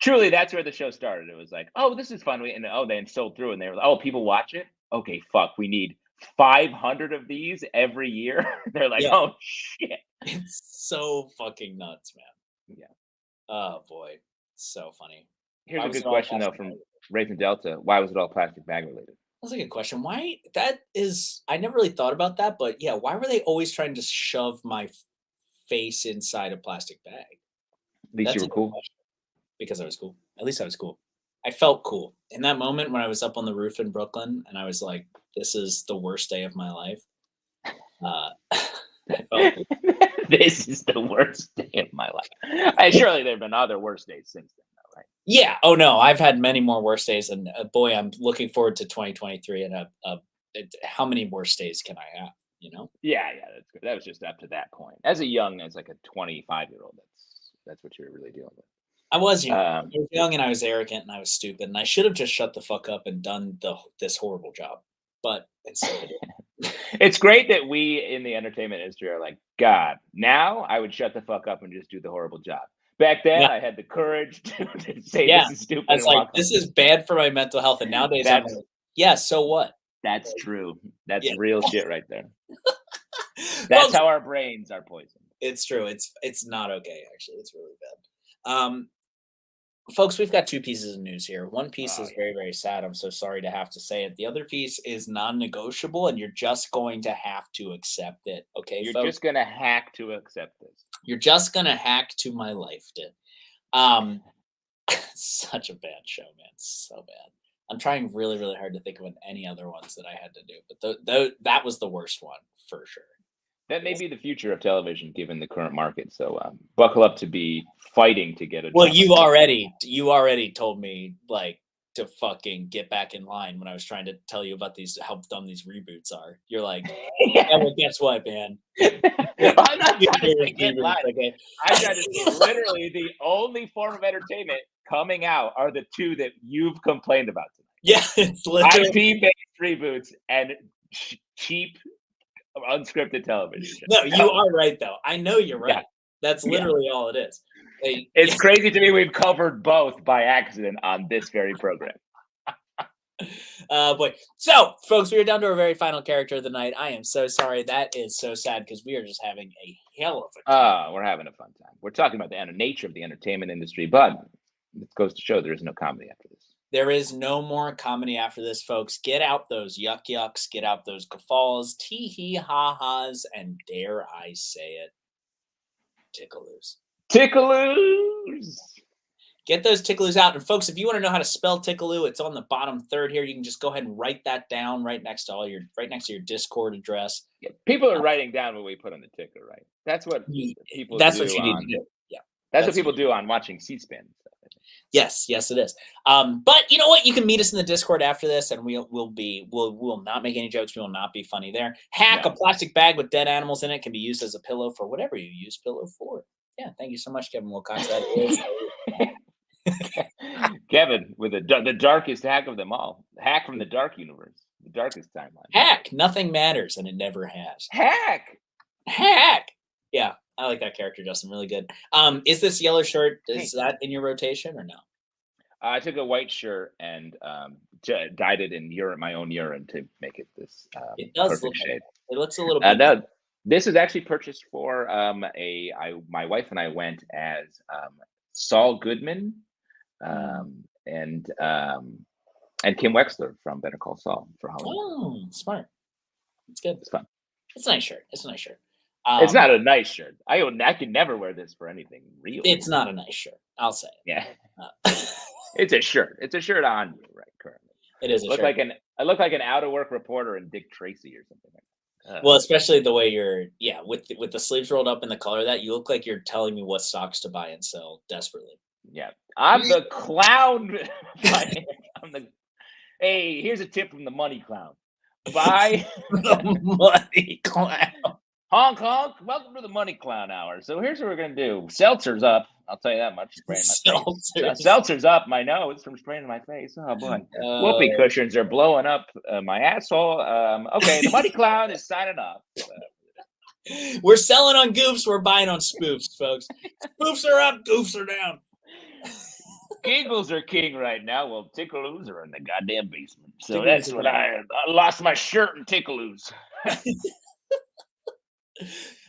truly, that's where the show started. It was like, oh, this is fun. And they sold through and they were like, oh, people watch it. Okay, fuck, we need 500 of these every year. They're like, oh shit. It's so fucking nuts, man. Yeah. Oh boy. So funny. Here's a good question though from Raisin Delta. Why was it all plastic bag related? That's a good question. Why? I never really thought about that, but yeah, why were they always trying to shove my face inside a plastic bag? At least you were cool. Because I was cool. At least I was cool. I felt cool. In that moment when I was up on the roof in Brooklyn and I was like, this is the worst day of my life. This is the worst day of my life. Surely there have been other worse days since then, though, right? Yeah. Oh no, I've had many more worse days, and boy, I'm looking forward to 2023. And how many worse days can I have? You know? Yeah, that's good. That was just up to that point. As like a 25-year-old, that's what you're really dealing with. I was young. I was young, and I was arrogant, and I was stupid, and I should have just shut the fuck up and done this horrible job. But it's great that we in the entertainment industry are like, God, now I would shut the fuck up and just do the horrible job. Back then, I had the courage to say this is stupid. I was like, this is bad for my mental health. And nowadays, I'm like, so what? That's true. That's real shit right there. That's how our brains are poisoned. It's true. It's not okay, actually. It's really bad. Folks, we've got two pieces of news here. One piece is very, very sad. I'm so sorry to have to say it. The other piece is non-negotiable, and you're just going to have to accept it. Okay, you're folks? Just going to hack to accept this. You're just going to hack to my life, dude. Such a bad show, man. So bad. I'm trying really, really hard to think of any other ones that I had to do, but that was the worst one for sure. That may be the future of television, given the current market. So buckle up to be fighting to get a. Well, you already told me like to fucking get back in line when I was trying to tell you about how dumb these reboots are. You're like, yeah, well, guess what, man? I'm not trying to say Reboots, get line. okay? I'm trying to say literally the only form of entertainment coming out are the two that you've complained about tonight. Yeah, it's literally IP-based reboots and cheap unscripted television. no. You are right, though. I know you're right. Yeah. That's literally all it is. It's crazy to me we've covered both by accident on this very program. Boy. So, folks, we are down to our very final character of the night. I am so sorry. That is so sad because we are just having a hell of a time. We're having a fun time. We're talking about the nature of the entertainment industry, but it goes to show there is no comedy after this. There is no more comedy after this, folks. Get out those yucks, get out those guffaws, tee-hee, ha-has, and dare I say it, tickaloos. Tickaloos! Get those tickaloos out. And folks, if you want to know how to spell tickaloo, it's on the bottom third here. You can just go ahead and write that down right next to your Discord address. Yeah, people are writing down what we put on the ticker, right? That's what people That's do what you need to do. Yeah. That's what people do on watching C-SPAN. Yes, it is. But you know what? You can meet us in the Discord after this, and we'll not make any jokes. We will not be funny there. A plastic bag with dead animals in it can be used as a pillow for whatever you use pillow for. Yeah, thank you so much, Kevin Wilcox. That is Kevin with the darkest hack of them all. Hack from the dark universe, the darkest timeline. Hack. Nothing matters, and it never has. Hack. Yeah. I like that character, Justin. Really good. Is this yellow shirt, is that in your rotation or no? I took a white shirt and dyed it in my own urine to make it this it does perfect shade. It looks a little bit. No, this is actually purchased for my wife and I went as Saul Goodman and Kim Wexler from Better Call Saul for Halloween. Oh, smart. It's good. It's fun. It's a nice shirt. It's not a nice shirt. I could never wear this for anything real. It's not a nice shirt. I'll say it. Yeah. It's a shirt. It's a shirt on you right currently. It is a shirt. I look like an out of work reporter in Dick Tracy or something like that. Well, especially the way you're with the sleeves rolled up in the color of that, you look like you're telling me what stocks to buy and sell desperately. Yeah. I'm the clown. Hey, here's a tip from the money clown. Buy the money clown. Honk, honk. Welcome to the Money Clown Hour. So here's what we're going to do. Seltzer's up. I'll tell you that much. Seltzer's up my nose from spraying my face. Oh, boy. Whoopee cushions are blowing up my asshole. Okay, the Money Clown is signing off. We're selling on goofs. We're buying on spoofs, folks. Spoofs are up. Goofs are down. Giggles are king right now. Well, tickaloos are in the goddamn basement. So that's what I lost my shirt and tickaloos.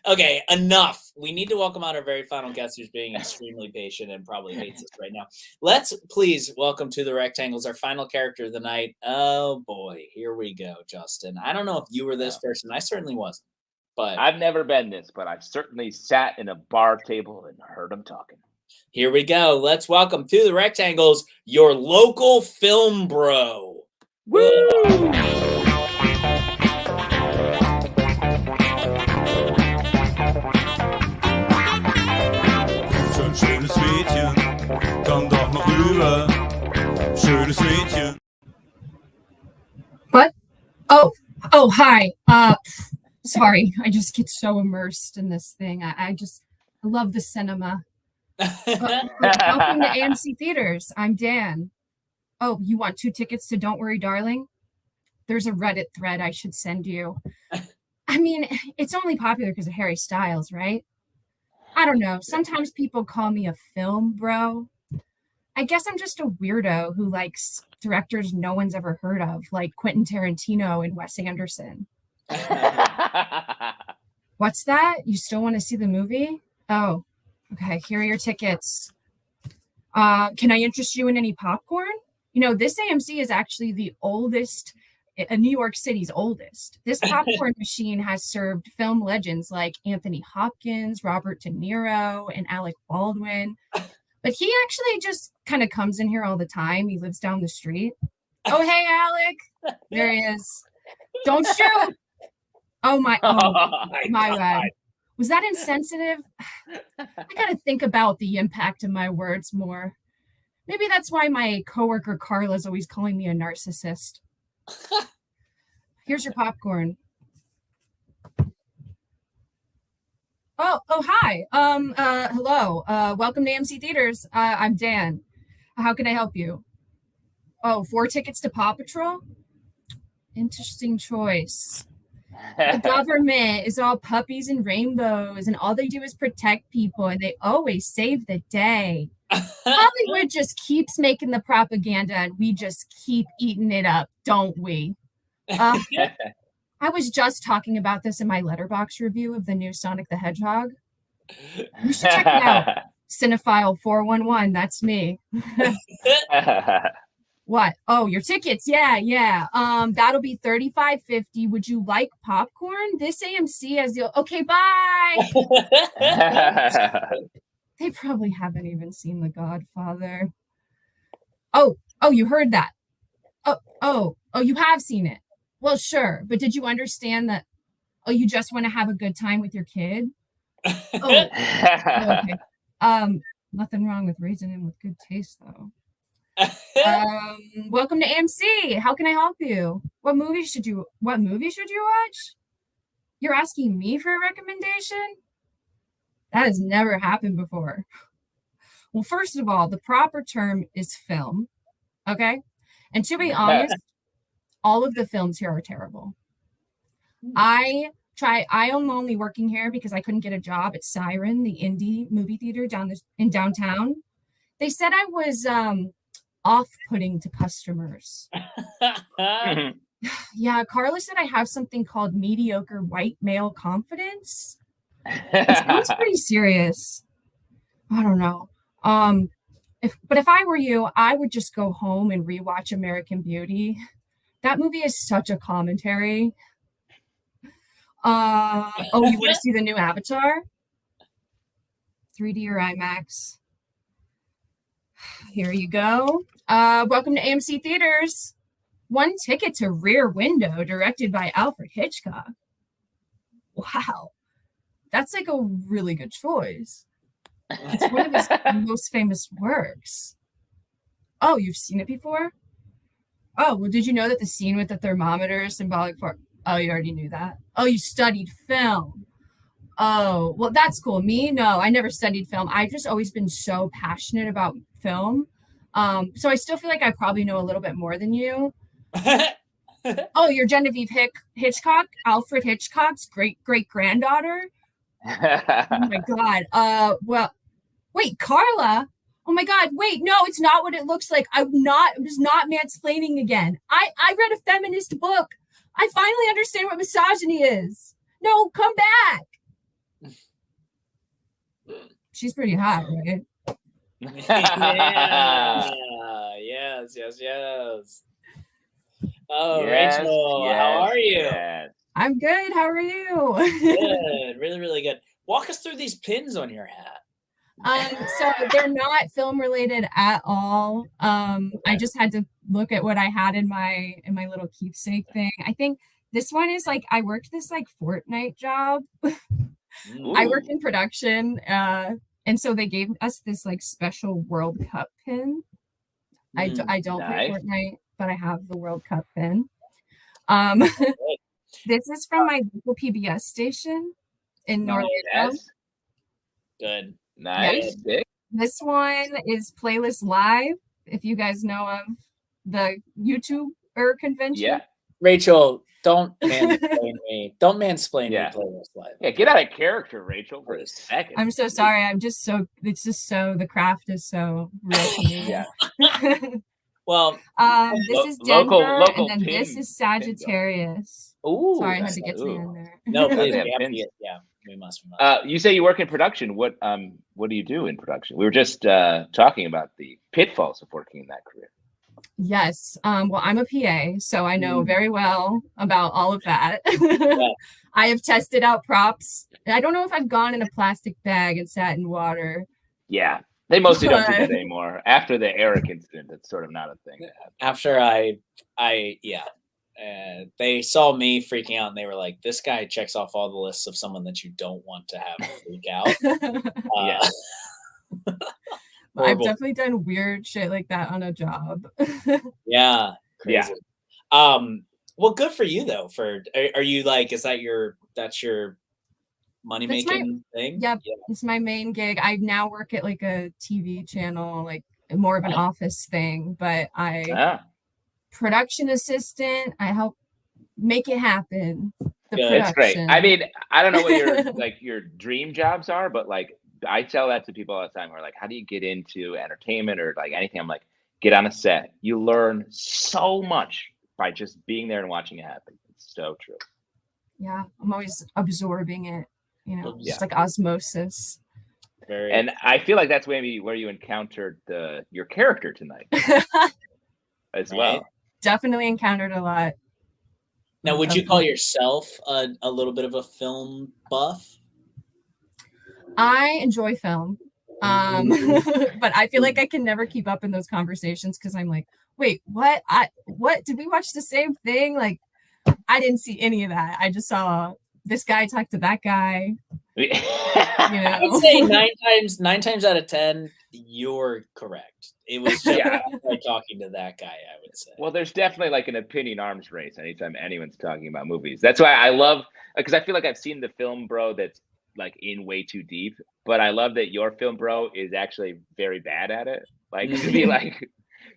Okay, enough. We need to welcome out our very final guest who's being extremely patient and probably hates us right now. Let's please welcome to the Rectangles our final character of the night. Oh boy, here we go, Justin. I don't know if you were this person. I certainly wasn't. But I've never been this, but I've certainly sat in a bar table and heard them talking. Here we go. Let's welcome to the Rectangles your local film bro. Woo! What? Oh, hi. Sorry. I just get so immersed in this thing. I love the cinema. Welcome to AMC Theaters. I'm Dan. Oh, you want 2 tickets to Don't Worry, Darling? There's a Reddit thread I should send you. I mean, it's only popular because of Harry Styles, right? I don't know. Sometimes people call me a film bro. I guess I'm just a weirdo who likes directors no one's ever heard of, like Quentin Tarantino and Wes Anderson. What's that? You still want to see the movie? Oh, okay. Here are your tickets. Can I interest you in any popcorn? You know, this AMC is actually the oldest, New York City's oldest. This popcorn machine has served film legends like Anthony Hopkins, Robert De Niro, and Alec Baldwin. But he actually just kind of comes in here all the time. He lives down the street. Oh, hey, Alec. There he is. Don't shoot. Oh, my bad. Was that insensitive? I got to think about the impact of my words more. Maybe that's why my coworker Carla's always calling me a narcissist. Here's your popcorn. Oh, hi. Hello. Welcome to AMC Theaters. I'm Dan. How can I help you? Oh, 4 tickets to Paw Patrol? Interesting choice. The government is all puppies and rainbows, and all they do is protect people, and they always save the day. Hollywood just keeps making the propaganda, and we just keep eating it up, don't we? I was just talking about this in my Letterboxd review of the new Sonic the Hedgehog. You should check it out. Cinephile 411, that's me. What? Oh, your tickets. Yeah. That'll be $35.50. Would you like popcorn? This AMC has the Okay, bye. They probably haven't even seen The Godfather. Oh, you heard that. Oh, you have seen it. Well, sure, but did you understand that? Oh, you just want to have a good time with your kid? Oh, okay. Nothing wrong with raising him with good taste, though. Welcome to AMC. How can I help you? What movie should you watch? You're asking me for a recommendation? That has never happened before. Well, first of all, the proper term is film. Okay? And to be honest, all of the films here are terrible. I am only working here because I couldn't get a job at Siren, the indie movie theater in downtown. They said I was off-putting to customers. Yeah, Carla said I have something called mediocre white male confidence. It sounds pretty serious. I don't know. If I were you, I would just go home and rewatch American Beauty. That movie is such a commentary. You want to see the new Avatar? 3D or IMAX? Here you go. Welcome to AMC Theaters. 1 ticket to Rear Window, directed by Alfred Hitchcock. Wow. That's like a really good choice. It's one of his most famous works. Oh, you've seen it before? Oh, well, did you know that the scene with the thermometer is symbolic for... Oh, you already knew that. Oh, you studied film. Oh, well, that's cool. Me? No, I never studied film. I've just always been so passionate about film. So I still feel like I probably know a little bit more than you. Oh, you're Genevieve Hitchcock, Alfred Hitchcock's great-great-granddaughter? Oh my God. Well, wait, Carla? Oh my God, wait, no, it's not what it looks like. I'm just not mansplaining again. I read a feminist book. I finally understand what misogyny is. No, come back. She's pretty hot, right? Yeah. Yes. Oh, yes, Rachel, how are you? Yes. I'm good. How are you? Good. Really, really good. Walk us through these pins on your hat. So they're not film related at all. I just had to look at what I had in my little keepsake thing. I think this one is like I worked this like Fortnite job. I work in production, and so they gave us this like special World Cup pin. I don't play Fortnite, but I have the World Cup pin. This is from my local PBS station in Orlando. Good. Nice. Yeah. This one is Playlist Live, if you guys know of the YouTuber convention. Yeah. Rachel, don't mansplain me. Don't mansplain me Playlist Live. Yeah, get out of character, Rachel, for a second. I'm so sorry. The craft is so real to me. Yeah. Well, this is Denver, local and then this is Sagittarius. Ooh, sorry, I had to get to the end there. No, please, we must. You say you work in production. What do you do in production? We were just talking about the pitfalls of working in that career. Yes. Well, I'm a PA, so I know very well about all of that. I have tested out props. I don't know if I've gone in a plastic bag and sat in water. Yeah. They mostly don't do that anymore. After the Eric incident, it's sort of not a thing. After they saw me freaking out and they were like, this guy checks off all the lists of someone that you don't want to have freak out. Horrible. definitely done weird shit like that on a job. Yeah. Yeah. Crazy. Well, good for you though. Are you like, that's your money That's my- making thing? Yep, Yeah. it's my main gig. I now work at like a TV channel, like more of an office thing, but production assistant. I help make it happen. The Good. It's great. production. I mean, I don't know what your like your dream jobs are, but like I tell that to people all the time. Who are like, how do you get into entertainment or like anything? I'm like, get on a set. You learn so much by just being there and watching it happen. It's so true. Yeah, I'm always absorbing it. Yeah. Just like osmosis. And I feel like that's maybe where you encountered your character tonight as well. Definitely encountered a lot. Now, would you call yourself a little bit of a film buff? I enjoy film. But I feel like I can never keep up in those conversations because I'm like, wait, what? What did we watch the same thing? Like, I didn't see any of that. I just saw this guy talk to that guy. I would say nine times out of 10, you're correct. It was just like talking to that guy, I would say. Well, there's definitely like an opinion arms race anytime anyone's talking about movies. That's why I love, because I feel like I've seen the film bro that's like in way too deep, but I love that your film bro is actually very bad at it. Like to be like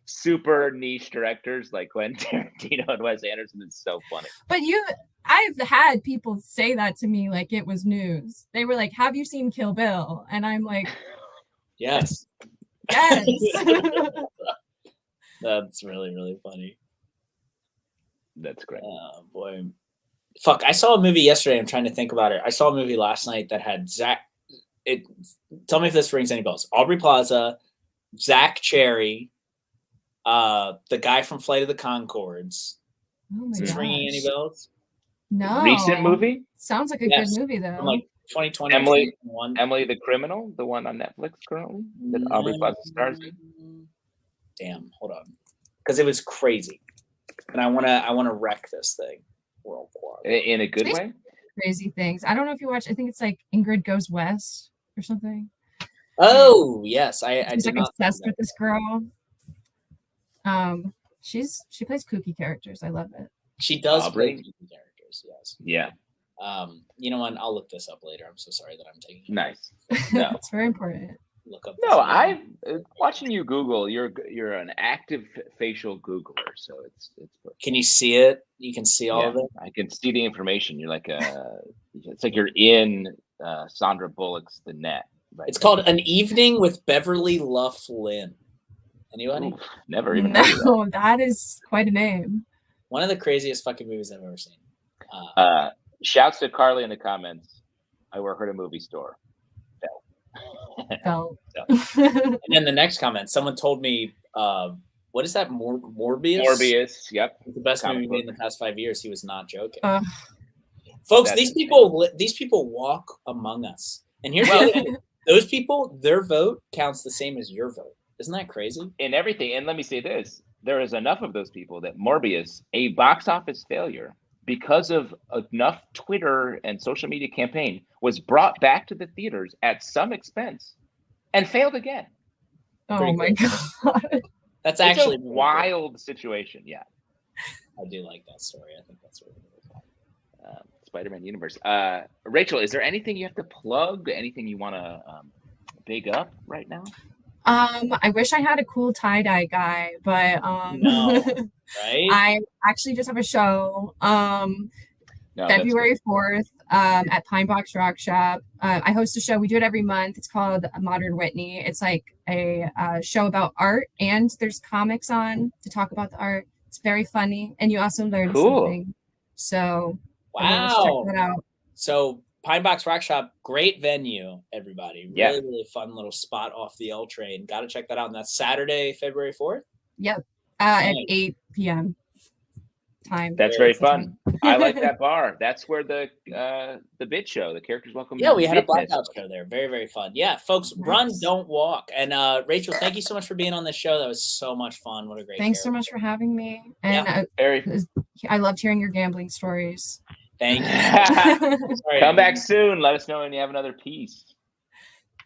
super niche directors like Quentin Tarantino and Wes Anderson is so funny. But I've had people say that to me like it was news. They were like, have you seen Kill Bill? And I'm like, yes. Yes. That's really, really funny. That's great. Oh, boy. Fuck, I saw a movie yesterday. I'm trying to think about it. I saw a movie last night that had tell me if this rings any bells. Aubrey Plaza, Zach Cherry, the guy from Flight of the Conchords. Oh my Is this ringing any bells? No. Recent movie? Sounds like a good movie though. From like 2020. Emily the Criminal, the one on Netflix currently that Aubrey Plaza stars in. Damn, hold on, because it was crazy, and I wanna wreck this thing. World Quad. In a good way. Crazy things. I don't know if you watch. I think it's like Ingrid Goes West or something. Oh yes, I She's did like not obsessed with this girl. She plays kooky characters. I love it. She does Aubrey. play kooky characters. Yes. Yeah. You know what? I'll look this up later. I'm so sorry that I'm taking it. Nice. No, it's very important. Look up. No, I watching you Google. You're an active facial Googler, so it's. Can you see it? You can see all of it. I can see the information. You're like it's like you're in Sandra Bullock's The Net. Right It's there. called An Evening with Beverly Luff Lynn. Anybody? Oof, never even heard of that. No, that is quite a name. One of the craziest fucking movies I've ever seen. Shouts to Carly in the comments. I work at a movie store. So. And then the next comment, someone told me, what is that? Morbius? Morbius, yep. It's the best Comic movie made in book. the past 5 years. He was not joking. Folks, Folks, these people walk among us. And here's the other thing. Those people, their vote counts the same as your vote. Isn't that crazy? In everything. And let me say this. There is enough of those people that Morbius, a box office failure, because of enough Twitter and social media campaign, was brought back to the theaters at some expense and failed again. Oh my God. That's It's actually a wild situation. Yeah. I do like that story. I think that's really, really fun. Spider-Man universe. Rachel, is there anything you have to plug? Anything you want to big up right now? I wish I had a cool tie-dye guy, but No, right? I actually just have a show February 4th at Pine Box Rock Shop. I host a show. We do it every month. It's called Modern Whitney. It's like a show about art, and there's comics on to talk about the art. It's very funny, and you also learn something. So wow. check that out. So Pine Box Rock Shop, great venue, everybody. Really, really fun little spot off the L train. Got to check that out. And that's Saturday, February 4th? Yep. At 8 p.m. time. That's very fun. I like that bar. That's where the bit show, the Characters Welcome. Yeah, we had a blackout show there. Very, very fun. Yeah, folks, run, don't walk. And Rachel, thank you so much for being on this show. That was so much fun. What a great Thanks so much for having me. And I loved hearing your gambling stories. Thank you. Come back soon. Let us know when you have another piece.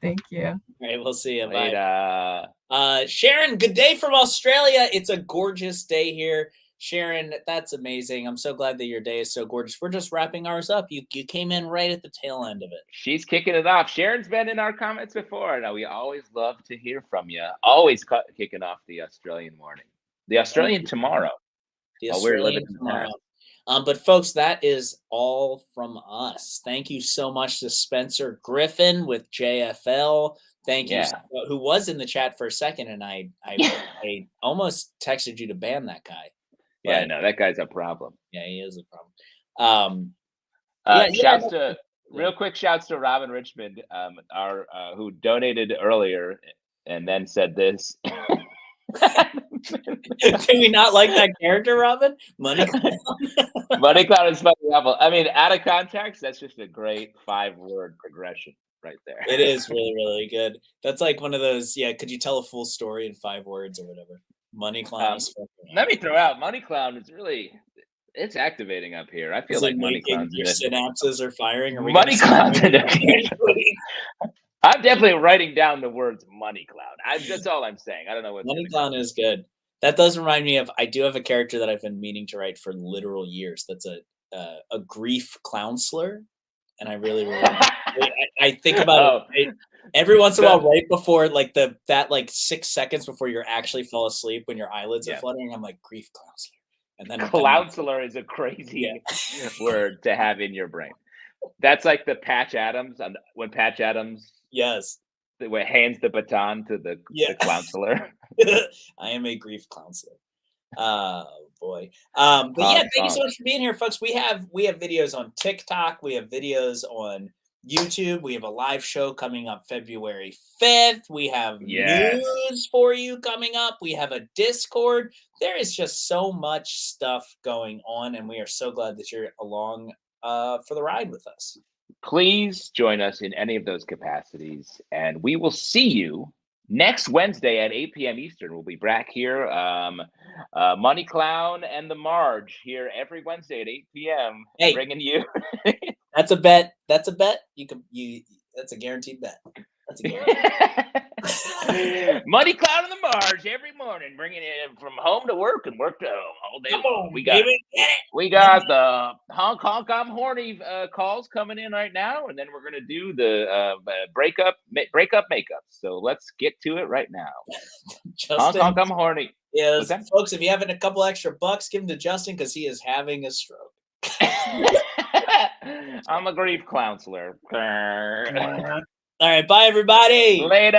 Thank you. All right, we'll see you. Later. Bye. Sharon, good day from Australia. It's a gorgeous day here. Sharon, that's amazing. I'm so glad that your day is so gorgeous. We're just wrapping ours up. You came in right at the tail end of it. She's kicking it off. Sharon's been in our comments before. Now, we always love to hear from you. Always kicking off the Australian morning. The Australian tomorrow. The while we're Australian living in the tomorrow. past. But folks, that is all from us. Thank you so much to Spencer Griffin with JFL. Thank you, who was in the chat for a second, and I almost texted you to ban that guy. Yeah, no, that guy's a problem. Yeah, he is a problem. Real quick shouts to Robin Richmond, who donated earlier and then said this. Can we not like that character, Robin? Money Clown. Money Clown is fucking awful. I mean, out of context, that's just a great 5-word progression right there. It is really, really good. That's like one of those, could you tell a full story in 5 words or whatever? Money Clown. Let me throw out Money Clown is really, it's activating up here. I feel like Money Clown. Your synapses are firing. Money Clown. I'm definitely writing down the words Money Clown. That's all I'm saying. I don't know what Money Clown is good. That does remind me of, I do have a character that I've been meaning to write for literal years. That's a grief clownslur. And I really, really, I think about it every once in a while, right before that 6 seconds before you actually fall asleep when your eyelids are fluttering. I'm like, grief clownslur. And then clownslur is a crazy word to have in your brain. That's like the Patch Adams, when Patch Adams hands the baton to the clownslur. I am a grief clownslur. Oh boy. But thank you so much for being here, folks. We have videos on TikTok. We have videos on YouTube. We have a live show coming up February 5th. We have news for you coming up. We have a Discord. There is just so much stuff going on, and we are so glad that you're along for the ride with us. Please join us in any of those capacities, and we will see you next Wednesday at 8 p.m. Eastern. We'll be back here. Money Clown and the Marge here every Wednesday at 8 p.m. Hey, bringing you. That's a bet. That's a bet. That's a guaranteed bet. That's a guaranteed bet. Money Clown and the Marge every morning, bringing it from home to work and work to home all day. Come on, we got the honk honk I'm horny calls coming in right now, and then we're gonna do the breakup makeup. So let's get to it right now. Honk honk I'm horny. Yes, folks. If you have a couple extra bucks, give them to Justin because he is having a stroke. I'm a grief counselor. All right, bye everybody. Later.